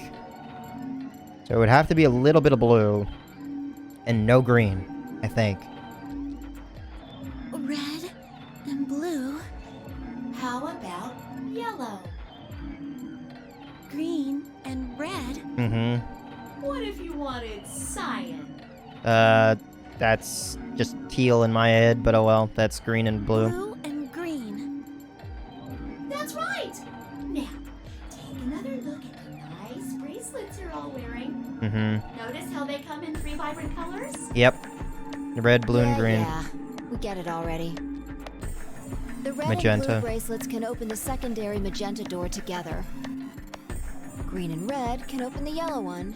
So it would have to be a little bit of blue and no green, I think. Red and blue, How about yellow? green and red. Mm-hmm. What if you wanted cyan? That's just teal in my head, but oh well, that's green and blue. Blue and green. That's right! Now, take another look at the nice bracelets you're all wearing. Mm-hmm. Notice how they come in 3 vibrant colors? Yep. Red, blue, and green. Yeah, we get it already. The red and Magenta. blue bracelets can open the secondary magenta door together. Green and red can open the yellow one.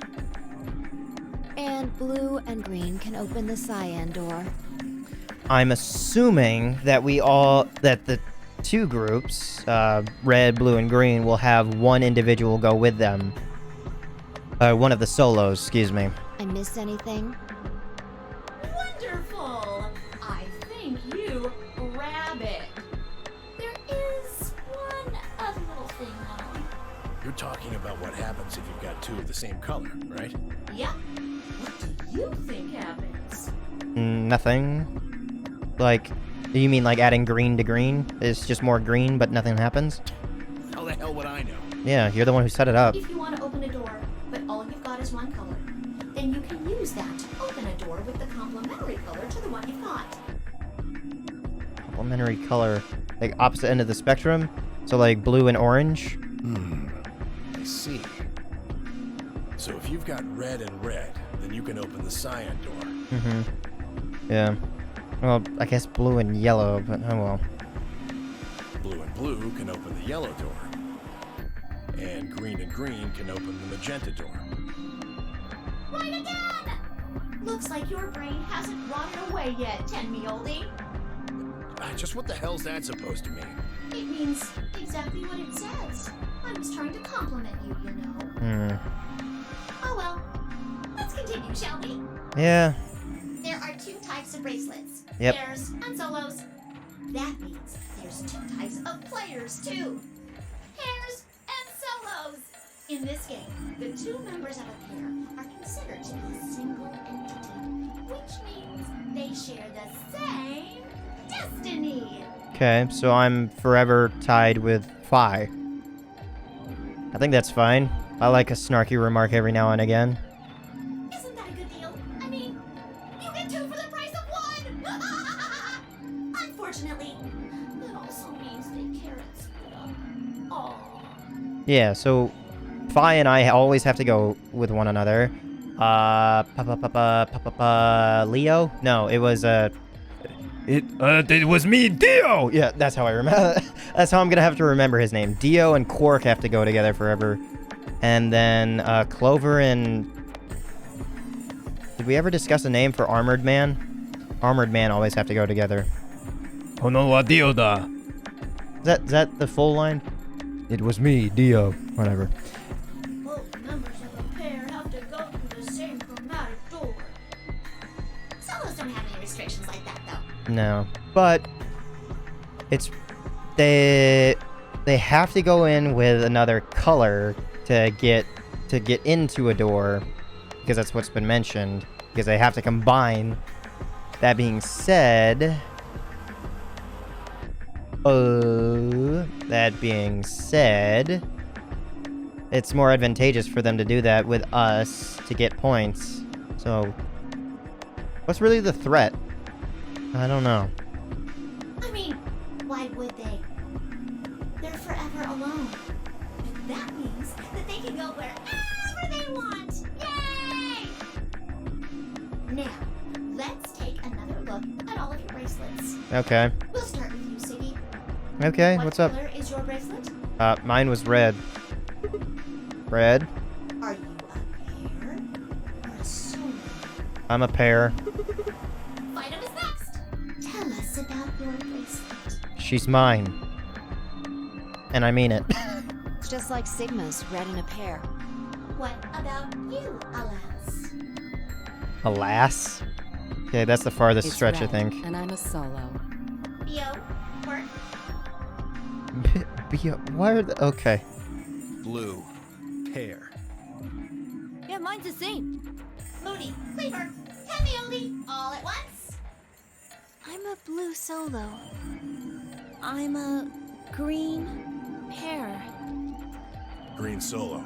And blue and green can open the cyan door. I'm assuming that that the 2 groups, red, blue, and green, will have one individual go with them. One of the solos, excuse me. I missed anything? Wonderful! I think you rabbit. There is one other little thing though. You're talking about what happens if you've got 2 of the same color, right? Yep. What do you think happens? Nothing. Like, you mean like adding green to green? It's just more green, but nothing happens? How the hell would I know? Yeah, you're the one who set it up. If you want to open a door, but all you've got is one color, then you can use that to open a door with the complementary color to the one you've got. Complementary color. Like opposite end of the spectrum? So like blue and orange? I see. So if you've got red and red, then you can open the cyan door. Mm-hmm. Yeah. Well, I guess blue and yellow, but oh well. Blue and blue can open the yellow door. And green can open the magenta door. Right again! Looks like your brain hasn't rotted away yet, Tenmyouji. Just what the hell's that supposed to mean? It means exactly what it says. I was trying to compliment you, you know. Oh well. Let's continue, shall we? Yeah. There are 2 types of bracelets. Yep. Pairs and solos. That means there's 2 types of players, too. Pairs and solos. In this game, the 2 members of a pair are considered to be a single entity, which means they share the same destiny. Okay, so I'm forever tied with Phi. I think that's fine. I like a snarky remark every now and again. Isn't that a good deal? I mean, you get 2 for the price of 1! Unfortunately, that also means they can't split up. Aww. Yeah, so Fi and I always have to go with one another. Leo? No, it was, It was me, Dio! Yeah, that's how I remember. That's how I'm gonna have to remember his name. Dio and Quark have to go together forever. And then, Clover and... Did we ever discuss a name for Armored Man? Armored Man always have to go together. Oh no, Dio da. Is that the full line? It was me, Dio. Whatever. Both members of a pair have to go through the same chromatic door. Solos don't have any restrictions like that, though. No. But it's they have to go in with another color to get into a door, because that's what's been mentioned, because they have to combine. That being said, it's more advantageous for them to do that with us to get points. So, what's really the threat? I don't know. I mean, why would they? They're forever alone. And that means that they can go wherever they want. Yay! Now, let's take another look at all of your bracelets. Okay. We'll start with you, Siggy. Okay, what's up? What color is your bracelet? Mine was red. Red? Are you a pair or a solo? I'm a pair. Fightem is next. Tell us about your bracelet. She's mine. And I mean it. It's just like Sigma's, red in a pair. What about you, Alas? Alas? Okay, that's the farthest stretch, I think. And I'm a solo. Bio? Quark? Why are the... Okay. Blue. Pair. Yeah, mine's the same. Moody, Cleaver, Tenmyouji, all at once? I'm a blue solo. I'm a green pear. Green solo.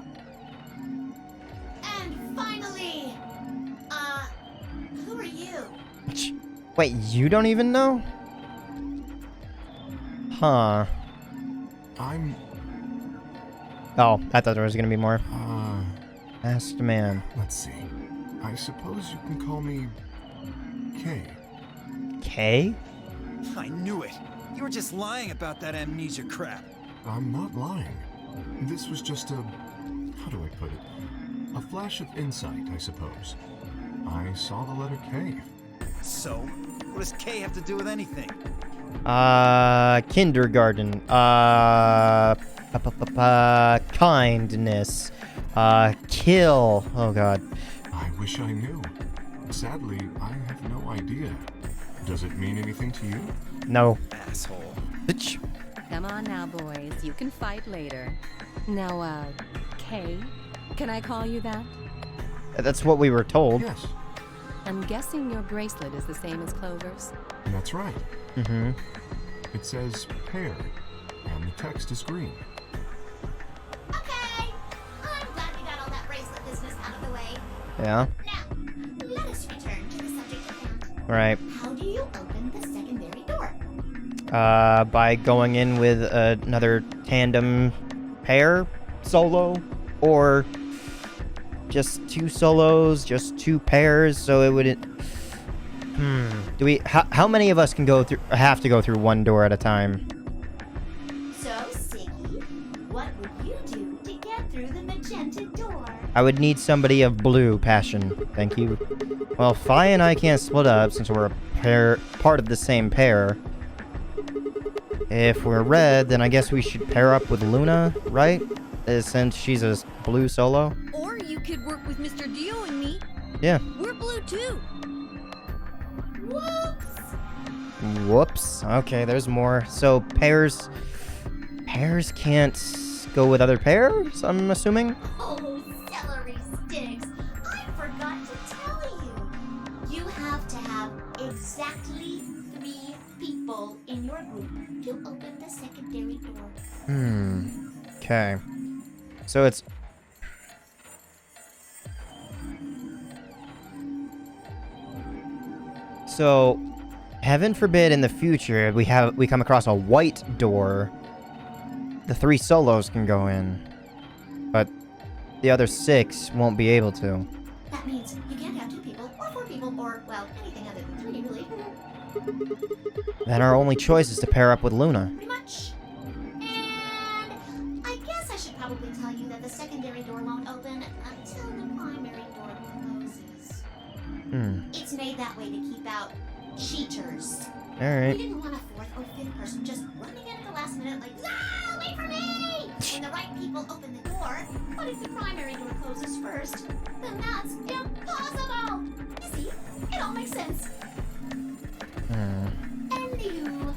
And finally, who are you? Wait, you don't even know? Huh. I'm, Oh, I thought there was gonna be more. Masked let's man. see. I suppose you can call me Kay. K? I knew it. You were just lying about that amnesia crap. I'm not lying. This was just a, how do I put it? A flash of insight, I suppose. I saw the letter K. So, what does K have to do with anything? Kindergarten. Kindness. Kill. Oh god. I wish I knew. Sadly, I have no idea. Does it mean anything to you? No. Asshole. Bitch. Come on now, boys. You can fight later. Now, Kay, can I call you that? That's what we were told. Yes, I'm guessing your bracelet is the same as Clover's. that's right. Mm-hmm. It says pair, and the text is green. Okay, I'm glad we got all that bracelet business out of the way. Yeah. Now, let us return to the subject at hand. Right. How do you open the secondary door? By going in with another tandem pair solo, or just two solos, just two pairs, so it would... Do we... How many of us can go through... have to go through one door at a time? So, Siggy, what would you do to get through the magenta door? I would need somebody of blue passion. Thank you. Well, Fi and I can't split up since we're a pair... part of the same pair. If we're red, then I guess we should pair up with Luna, right? Since she's a blue solo. Or you could work with Mr. Dio and me. Yeah. We're blue too. Whoops! Whoops. Okay, there's more. So pairs can't go with other pairs, I'm assuming? Oh, celery sticks! I forgot to tell you. You have to have exactly 3 people in your group to open the secondary door. Okay. So it's... So, heaven forbid in the future we come across a white door. The 3 solos can go in. But the other 6 won't be able to. That means you can't have 2 people, or 4 people, or, well, anything other than 3, really. Then our only choice is to pair up with Luna. Pretty much. And I guess I should probably tell you that the secondary door won't open until the primary door closes. It's made that way to keep out cheaters. Alright. We didn't want a 4th or 5th person just running in at the last minute like, no, wait for me! When the right people open the door, but if the primary door closes first, then that's impossible! You see, it all makes sense. And you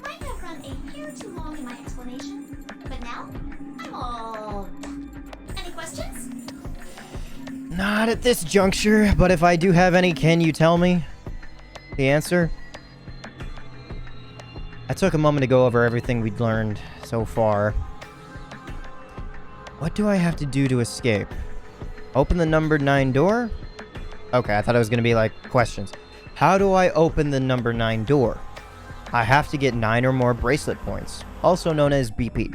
might have run a hair too long in my explanation, but now I'm all done. Any questions? Not at this juncture, but if I do have any, can you tell me the answer? I took a moment to go over everything we'd learned so far. What do I have to do to escape? Open the number 9 door? Okay, I thought it was going to be like questions. How do I open the number 9 door? I have to get 9 or more bracelet points, also known as BP.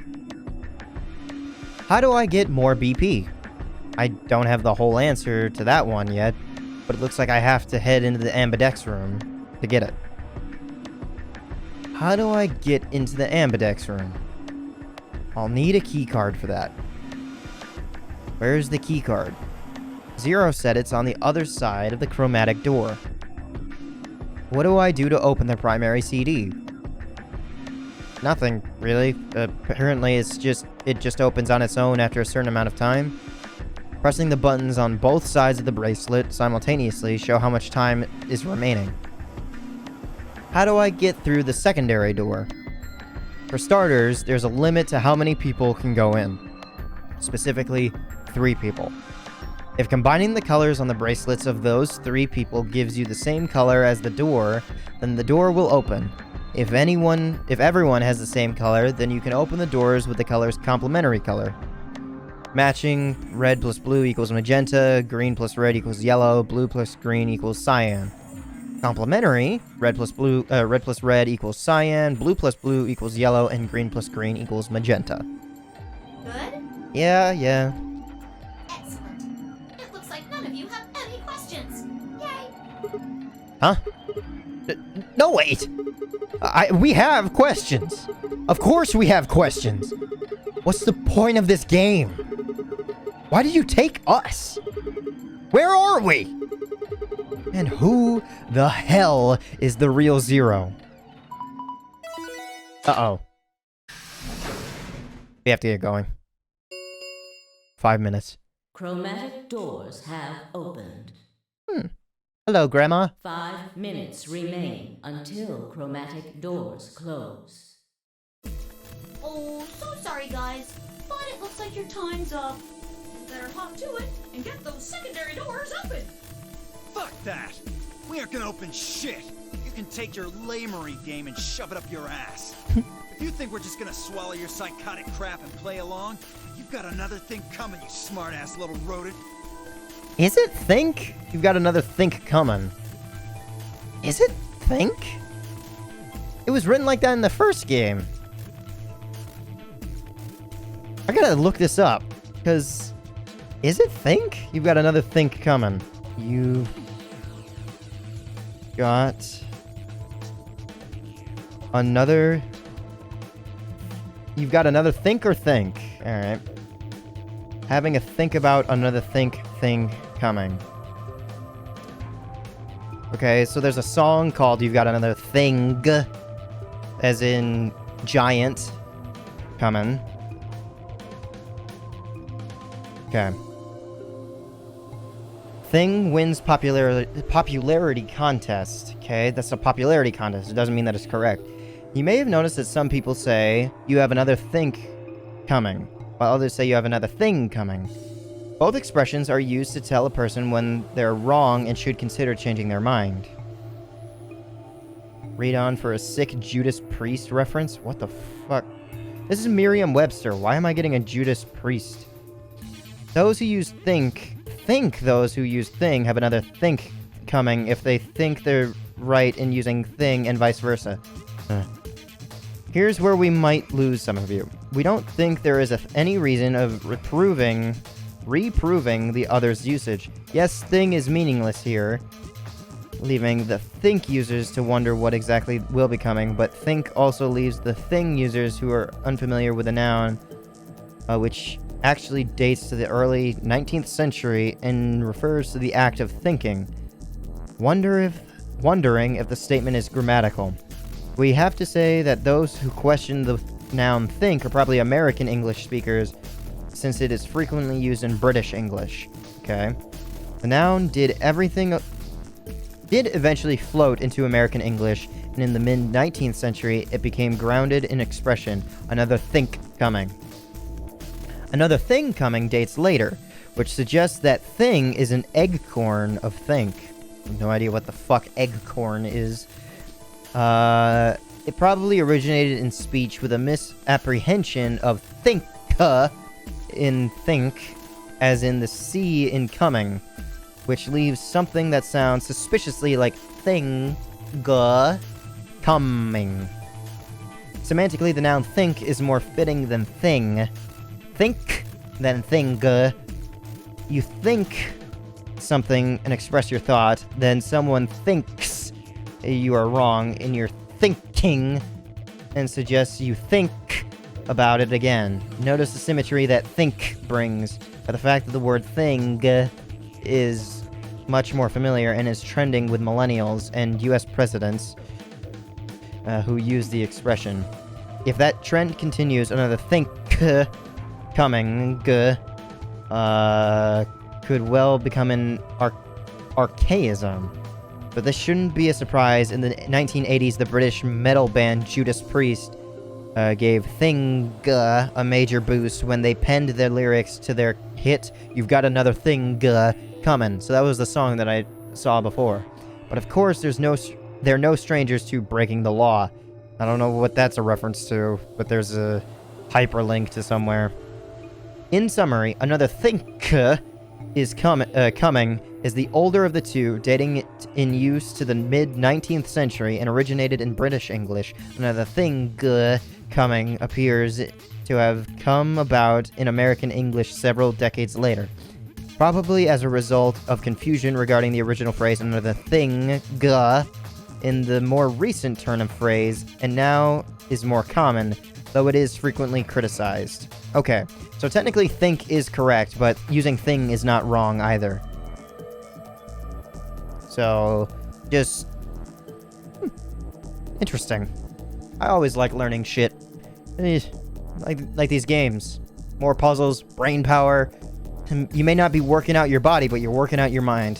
How do I get more BP? I don't have the whole answer to that one yet, but it looks like I have to head into the ambidex room to get it. How do I get into the ambidex room? I'll need a key card for that. Where's the key card? Zero said it's on the other side of the chromatic door. What do I do to open the primary CD? Nothing, really. Apparently it just opens on its own after a certain amount of time. Pressing the buttons on both sides of the bracelet simultaneously show how much time is remaining. How do I get through the secondary door? For starters, there's a limit to how many people can go in. Specifically, 3 people. If combining the colors on the bracelets of those 3 people gives you the same color as the door, then the door will open. If everyone has the same color, then you can open the doors with the color's complementary color. Matching, red plus blue equals magenta, green plus red equals yellow, blue plus green equals cyan. Complementary, red plus red equals cyan, blue plus blue equals yellow, and green plus green equals magenta. Good? Yeah. Excellent. It looks like none of you have any questions. Yay! Huh? No, wait! We have questions! Of course we have questions! What's the point of this game? Why did you take us? Where are we? And who the hell is the real Zero? Uh-oh. We have to get going. 5 minutes. Chromatic doors have opened. Hello, Grandma. 5 minutes remain until chromatic doors close. Oh, so sorry, guys, but it looks like your time's up. Better hop to it and get those secondary doors open. Fuck that! We aren't gonna open shit! You can take your lamery game and shove it up your ass. If you think we're just gonna swallow your psychotic crap and play along, you've got another thing coming, you smart-ass little rodent. Is it think? You've got another think coming. Is it think? It was written like that in the first game. I gotta look this up, because... Is it think? You've got another think coming. You... got... another... You've got another think or think? Alright. Having a think about another think thing coming. Okay, so there's a song called You've Got Another Thing, as in giant, coming. Okay. Thing wins popularity contest. Okay, that's a popularity contest. It doesn't mean that it's correct. You may have noticed that some people say you have another think coming, while others say you have another thing coming. Both expressions are used to tell a person when they're wrong and should consider changing their mind. Read on for a sick Judas Priest reference? What the fuck? This is Merriam-Webster. Why am I getting a Judas Priest? Those who use think those who use thing have another think coming if they think they're right in using thing and vice versa. Here's where we might lose some of you. We don't think there is any reason of reproving the other's usage. Yes, thing is meaningless here, leaving the think users to wonder what exactly will be coming, but think also leaves the thing users who are unfamiliar with the noun, which actually dates to the early 19th century and refers to the act of thinking. Wondering if the statement is grammatical. We have to say that those who question the noun think are probably American English speakers, since it is frequently used in British English. Okay? The noun did eventually float into American English, and in the mid-19th century, it became grounded in expression, another think coming. Another thing coming dates later, which suggests that thing is an eggcorn of think. I have no idea what the fuck eggcorn is. It probably originated in speech with a misapprehension of think in think, as in the C in coming, which leaves something that sounds suspiciously like thing coming. Semantically, the noun think is more fitting than thing. Think than thing. You think something and express your thought, then someone thinks you are wrong in your thinking and suggests you think about it again. Notice the symmetry that think brings, by the fact that the word thing is much more familiar and is trending with millennials and US presidents who use the expression. If that trend continues, another think coming could well become an archaism. But this shouldn't be a surprise. In the 1980s, the British metal band Judas Priest gave thing a major boost when they penned their lyrics to their hit "You've Got Another Thing Coming." So that was the song that I saw before. But of course, they're no strangers to breaking the law. I don't know what that's a reference to, but there's a hyperlink to somewhere. In summary, another think is coming is the older of the two, dating it in use to the mid-19th century and originated in British English. Another thing coming appears to have come about in American English several decades later, probably as a result of confusion regarding the original phrase another thing in the more recent turn of phrase, and now is more common, though it is frequently criticized. Okay, so technically think is correct, but using thing is not wrong either. So, just... interesting. I always like learning shit. Like these games. More puzzles, brain power. You may not be working out your body, but you're working out your mind.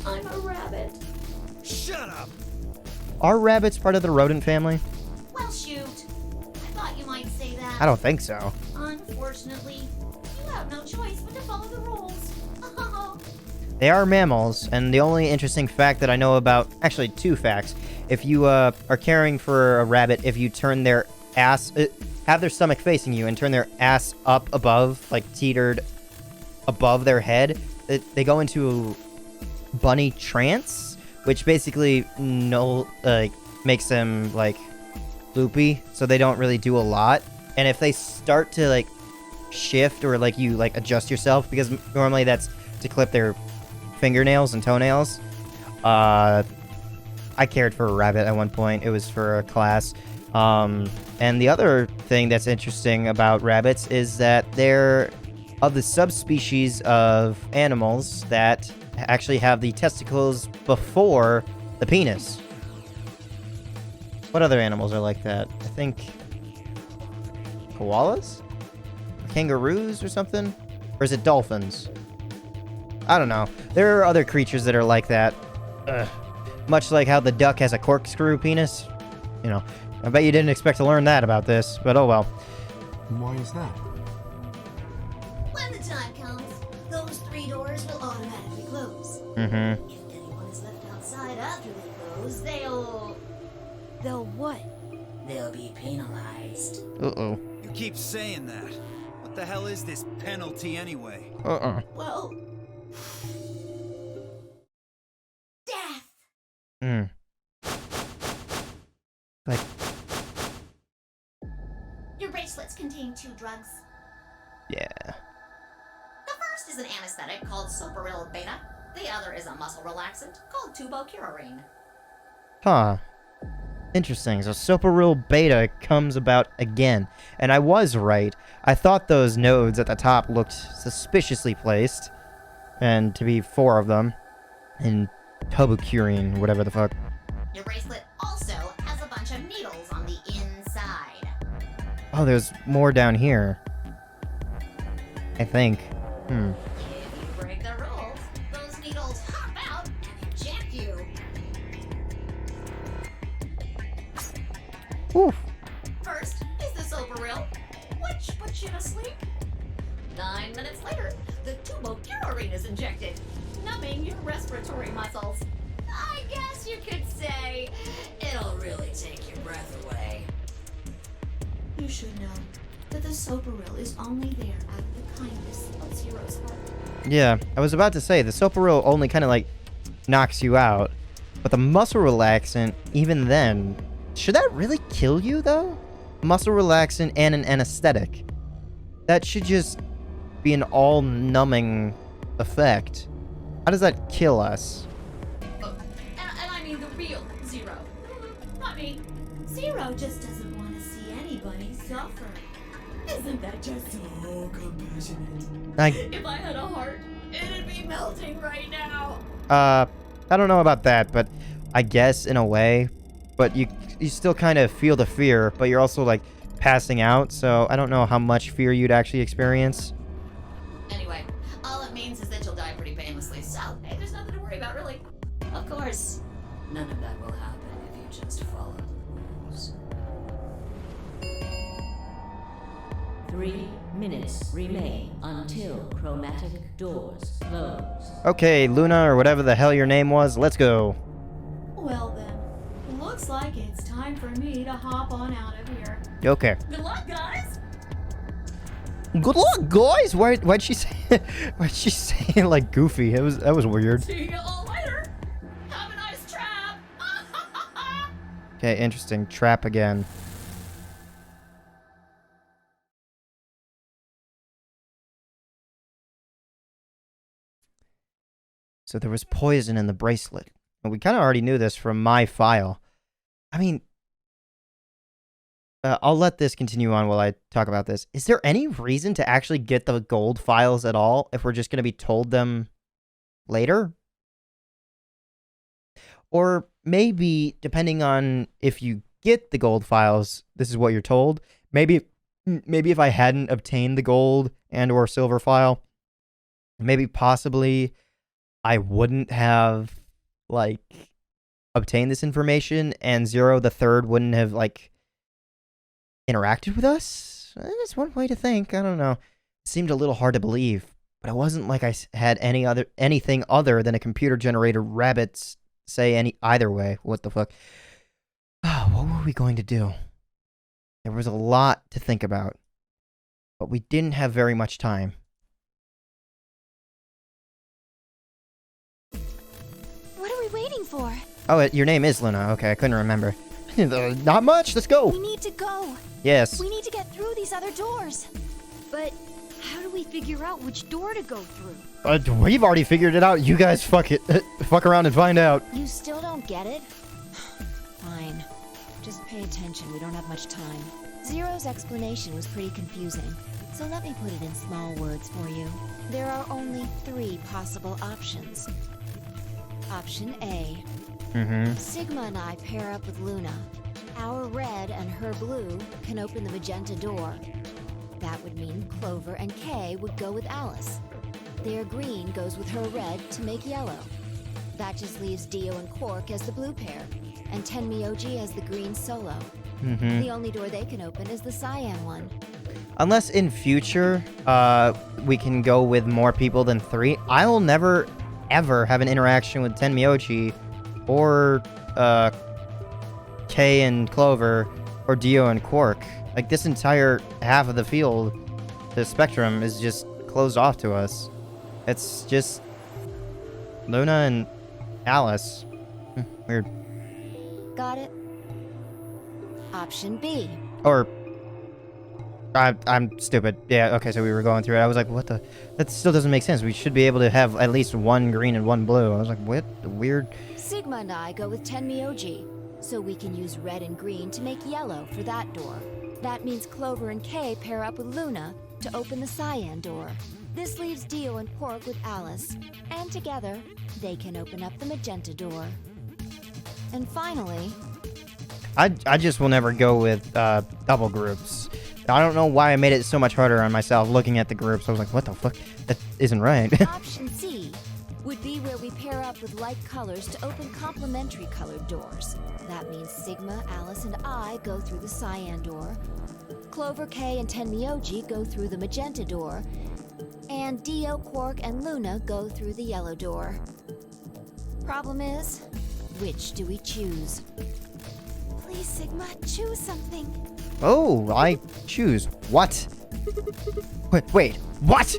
I'm a rabbit. Shut up! Are rabbits part of the rodent family? Well, shoot. I thought you might say that. I don't think so. Unfortunately, you have no choice but to follow the rules. They are mammals, and the only interesting fact that I know about... Actually, two facts. If you are caring for a rabbit, if you turn their ass... have their stomach facing you and turn their ass up above, like teetered above their head, they go into bunny trance, which basically makes them, like, loopy, so they don't really do a lot. And if they start to, like, shift or, like, you, like, adjust yourself, because normally that's to clip their fingernails and toenails. I cared for a rabbit at one point. It was for a class. And the other thing that's interesting about rabbits is that they're of the subspecies of animals that actually have the testicles before the penis. What other animals are like that? I think koalas? Kangaroos or something? Or is it dolphins? I don't know. There are other creatures that are like that. Much like how the duck has a corkscrew penis. You know, I bet you didn't expect to learn that about this, but oh well. Why is that? When the time comes, those 3 doors will automatically close. Mm-hmm. If anyone is left outside after they close, they'll what? They'll be penalized. Uh-oh. You keep saying that. What the hell is this penalty anyway? Well, death. Like, contain 2 drugs. Yeah. The first is an anesthetic called soporil beta. The other is a muscle relaxant called tubocurarine. Huh. Interesting. So Soporil Beta comes about again. And I was right. I thought those nodes at the top looked suspiciously placed. And to be 4 of them. And tubocurine, whatever the fuck. Your bracelet also has a bunch of needles on the inside. Oh, there's more down here. I think. If you break the rules, those needles hop out and inject you. Oof. First is the soporil, which puts you to sleep. 9 minutes later, the tubocurarine is injected, numbing your respiratory muscles. I guess you could say it'll really take your breath away. You should know that the soporil is only there out of the kindness of Zero's heart. Yeah, I was about to say, the Soporil only kind of like knocks you out. But the muscle relaxant, even then, should that really kill you though? Muscle relaxant and an anesthetic. That should just be an all-numbing effect. How does that kill us? And I mean the real Zero. Not me. Zero just doesn't want to see anybody suffer. Isn't that just so compassionate? If I had a heart, it'd be melting right now. I don't know about that, but I guess in a way. But you still kind of feel the fear, but you're also like passing out, so I don't know how much fear you'd actually experience. Anyway, all it means is that you'll die pretty painlessly, so hey, there's nothing to worry about, really. Of course, none of that will happen if you just follow the rules. 3 minutes remain until chromatic doors close. Okay, Luna, or whatever the hell your name was, let's go. Well then, looks like it's time for me to hop on out of here. Okay. Good luck, guys! Good luck, guys! Why'd she say why'd she say it like goofy? That was weird. See you all later! Have a nice trap! Okay, interesting. Trap again. So there was poison in the bracelet. And we kind of already knew this from my file. I mean, I'll let this continue on while I talk about this. Is there any reason to actually get the gold files at all if we're just going to be told them later? Or maybe, depending on if you get the gold files, this is what you're told. Maybe if I hadn't obtained the gold and or silver file, maybe possibly I wouldn't have, like, obtained this information, and Zero the Third wouldn't have, like, interacted with us? That's one way to think. I don't know. It seemed a little hard to believe, but it wasn't like I had anything other than a computer-generated rabbits say either way. What the fuck? Oh, what were we going to do? There was a lot to think about, but we didn't have very much time. What are we waiting for? Oh, your name is Luna. Okay, I couldn't remember. Not much. Let's go. We need to go. Yes. We need to get through these other doors. But how do we figure out which door to go through? We've already figured it out. You guys fuck around and find out. You still don't get it? Fine. Just pay attention. We don't have much time. Zero's explanation was pretty confusing, so let me put it in small words for you. There are only 3 possible options. Option A. Sigma and I pair up with Luna. Our red and her blue can open the magenta door. That would mean Clover and Kay would go with Alice. Their green goes with her red to make yellow. That just leaves Dio and Quark as the blue pair, and Tenmyouji as the green solo. The only door they can open is the cyan one. Unless in future, we can go with more people than 3. I'll never, ever have an interaction with Tenmyouji, or, Kay and Clover, or Dio and Quark. Like, this entire half of the field, the spectrum, is just closed off to us. It's just Luna and Alice. Weird. Got it? Option B. Or I'm stupid. Yeah, okay, so we were going through it. I was like, what the? That still doesn't make sense. We should be able to have at least one green and one blue. I was like, what? Weird. Sigma and I go with Tenmyouji, so we can use red and green to make yellow for that door. That means Clover and Kay pair up with Luna to open the cyan door. This leaves Dio and Quark with Alice, and together, they can open up the magenta door. And finally... I just will never go with double groups. I don't know why I made it so much harder on myself looking at the groups. I was like, what the fuck? That isn't right. Option C would be where we pair up with like colors to open complementary colored doors. That means Sigma, Alice, and I go through the cyan door. Clover, Kay, and Tenmyouji go through the magenta door. And Dio, Quark, and Luna go through the yellow door. Problem is, which do we choose? Please, Sigma, choose something. Oh, I choose what? Wait, what?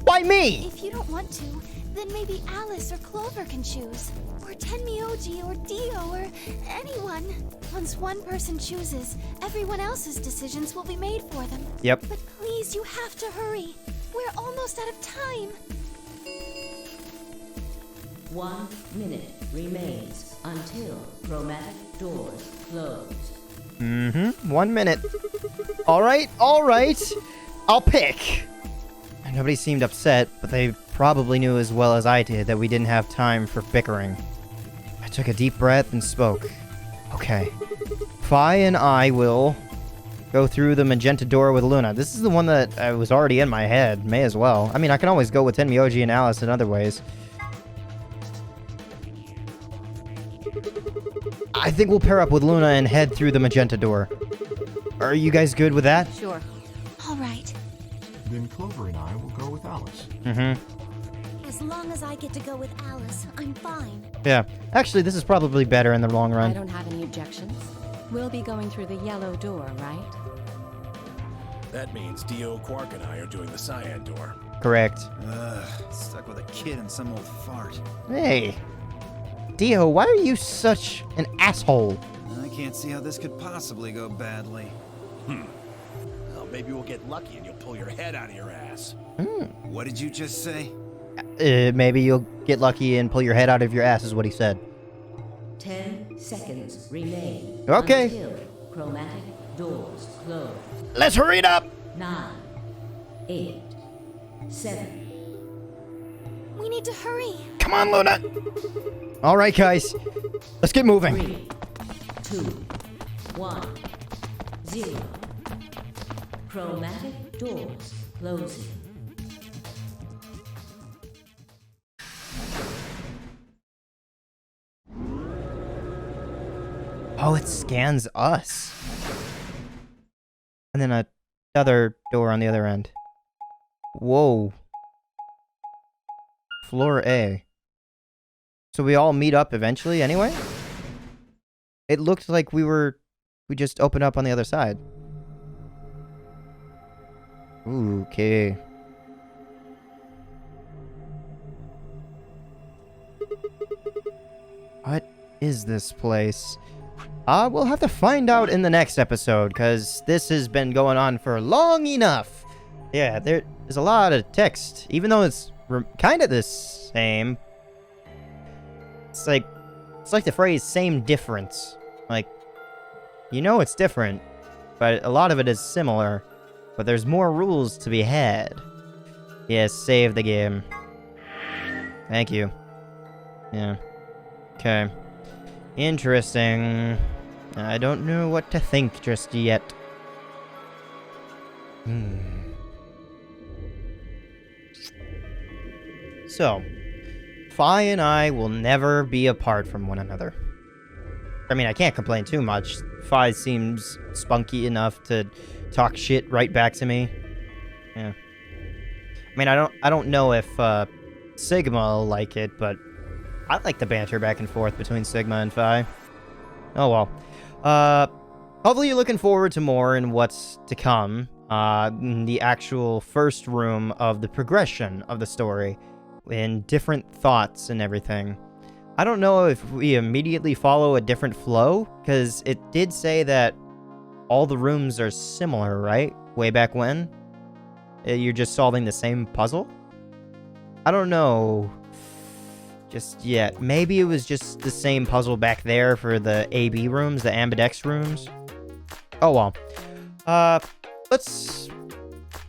Why me? If you don't want to, then maybe Alice or Clover can choose. Or Tenmyouji or Dio or anyone. Once one person chooses, everyone else's decisions will be made for them. Yep. But please, you have to hurry. We're almost out of time. 1 minute remains until chromatic doors close. 1 minute. All right. I'll pick. Nobody seemed upset, but they probably knew as well as I did that we didn't have time for bickering. I took a deep breath and spoke. Okay. Fi and I will go through the magenta door with Luna. This is the one that was already in my head. May as well. I mean, I can always go with Tenmyouji and Alice in other ways. I think we'll pair up with Luna and head through the magenta door. Are you guys good with that? Sure. All right. Then Clover and I will go with Alice. As long as I get to go with Alice, I'm fine. Yeah. Actually, this is probably better in the long I run. don't have any objections. We'll be going through the yellow door, right? That means Dio, Quark, and I are doing the cyan door. Correct. Stuck with a kid and some old fart. Hey. Dio, why are you such an asshole? I can't see how this could possibly go badly. Well, maybe we'll get lucky and you'll pull your head out of your ass. What did you just say? Maybe you'll get lucky and pull your head out of your ass is what he said. 10 seconds remain. Okay. Until chromatic doors close. Let's hurry it up! 9, 8, 7. We need to hurry. Come on, Luna! Alright, guys. Let's get moving. 3, 2, 1, 0. Chromatic doors closing. Oh, it scans us. And then another door on the other end. Whoa. Floor A. So we all meet up eventually anyway? It looked like we just opened up on the other side. Ooh, okay. What is this place? We'll have to find out in the next episode, because this has been going on for long enough. Yeah, there's a lot of text, even though it's kind of the same. It's like the phrase "same difference." Like, you know it's different, but a lot of it is similar. But there's more rules to be had. Yes, save the game. Thank you. Yeah. Okay. Interesting. I don't know what to think just yet. So, Fi and I will never be apart from one another. I mean, I can't complain too much. Fi seems spunky enough to talk shit right back to me. Yeah. I mean, I don't know if Sigma will like it, but I like the banter back and forth between Sigma and Fi. Oh well. Hopefully you're looking forward to more in what's to come. In the actual first room of the progression of the story, in different thoughts and everything. I don't know if we immediately follow a different flow, because it did say that all the rooms are similar, right? way back when? You're just solving the same puzzle? I don't know just yet. Maybe it was just the same puzzle back there for the AB rooms, the ambidex rooms. Oh well.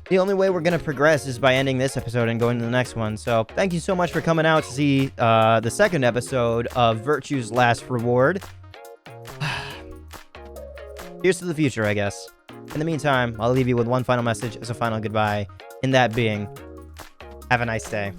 The only way we're going to progress is by ending this episode and going to the next one. So thank you so much for coming out to see the second episode of Virtue's Last Reward. Here's to the future, I guess. In the meantime, I'll leave you with one final message as a final goodbye. In that being, have a nice day.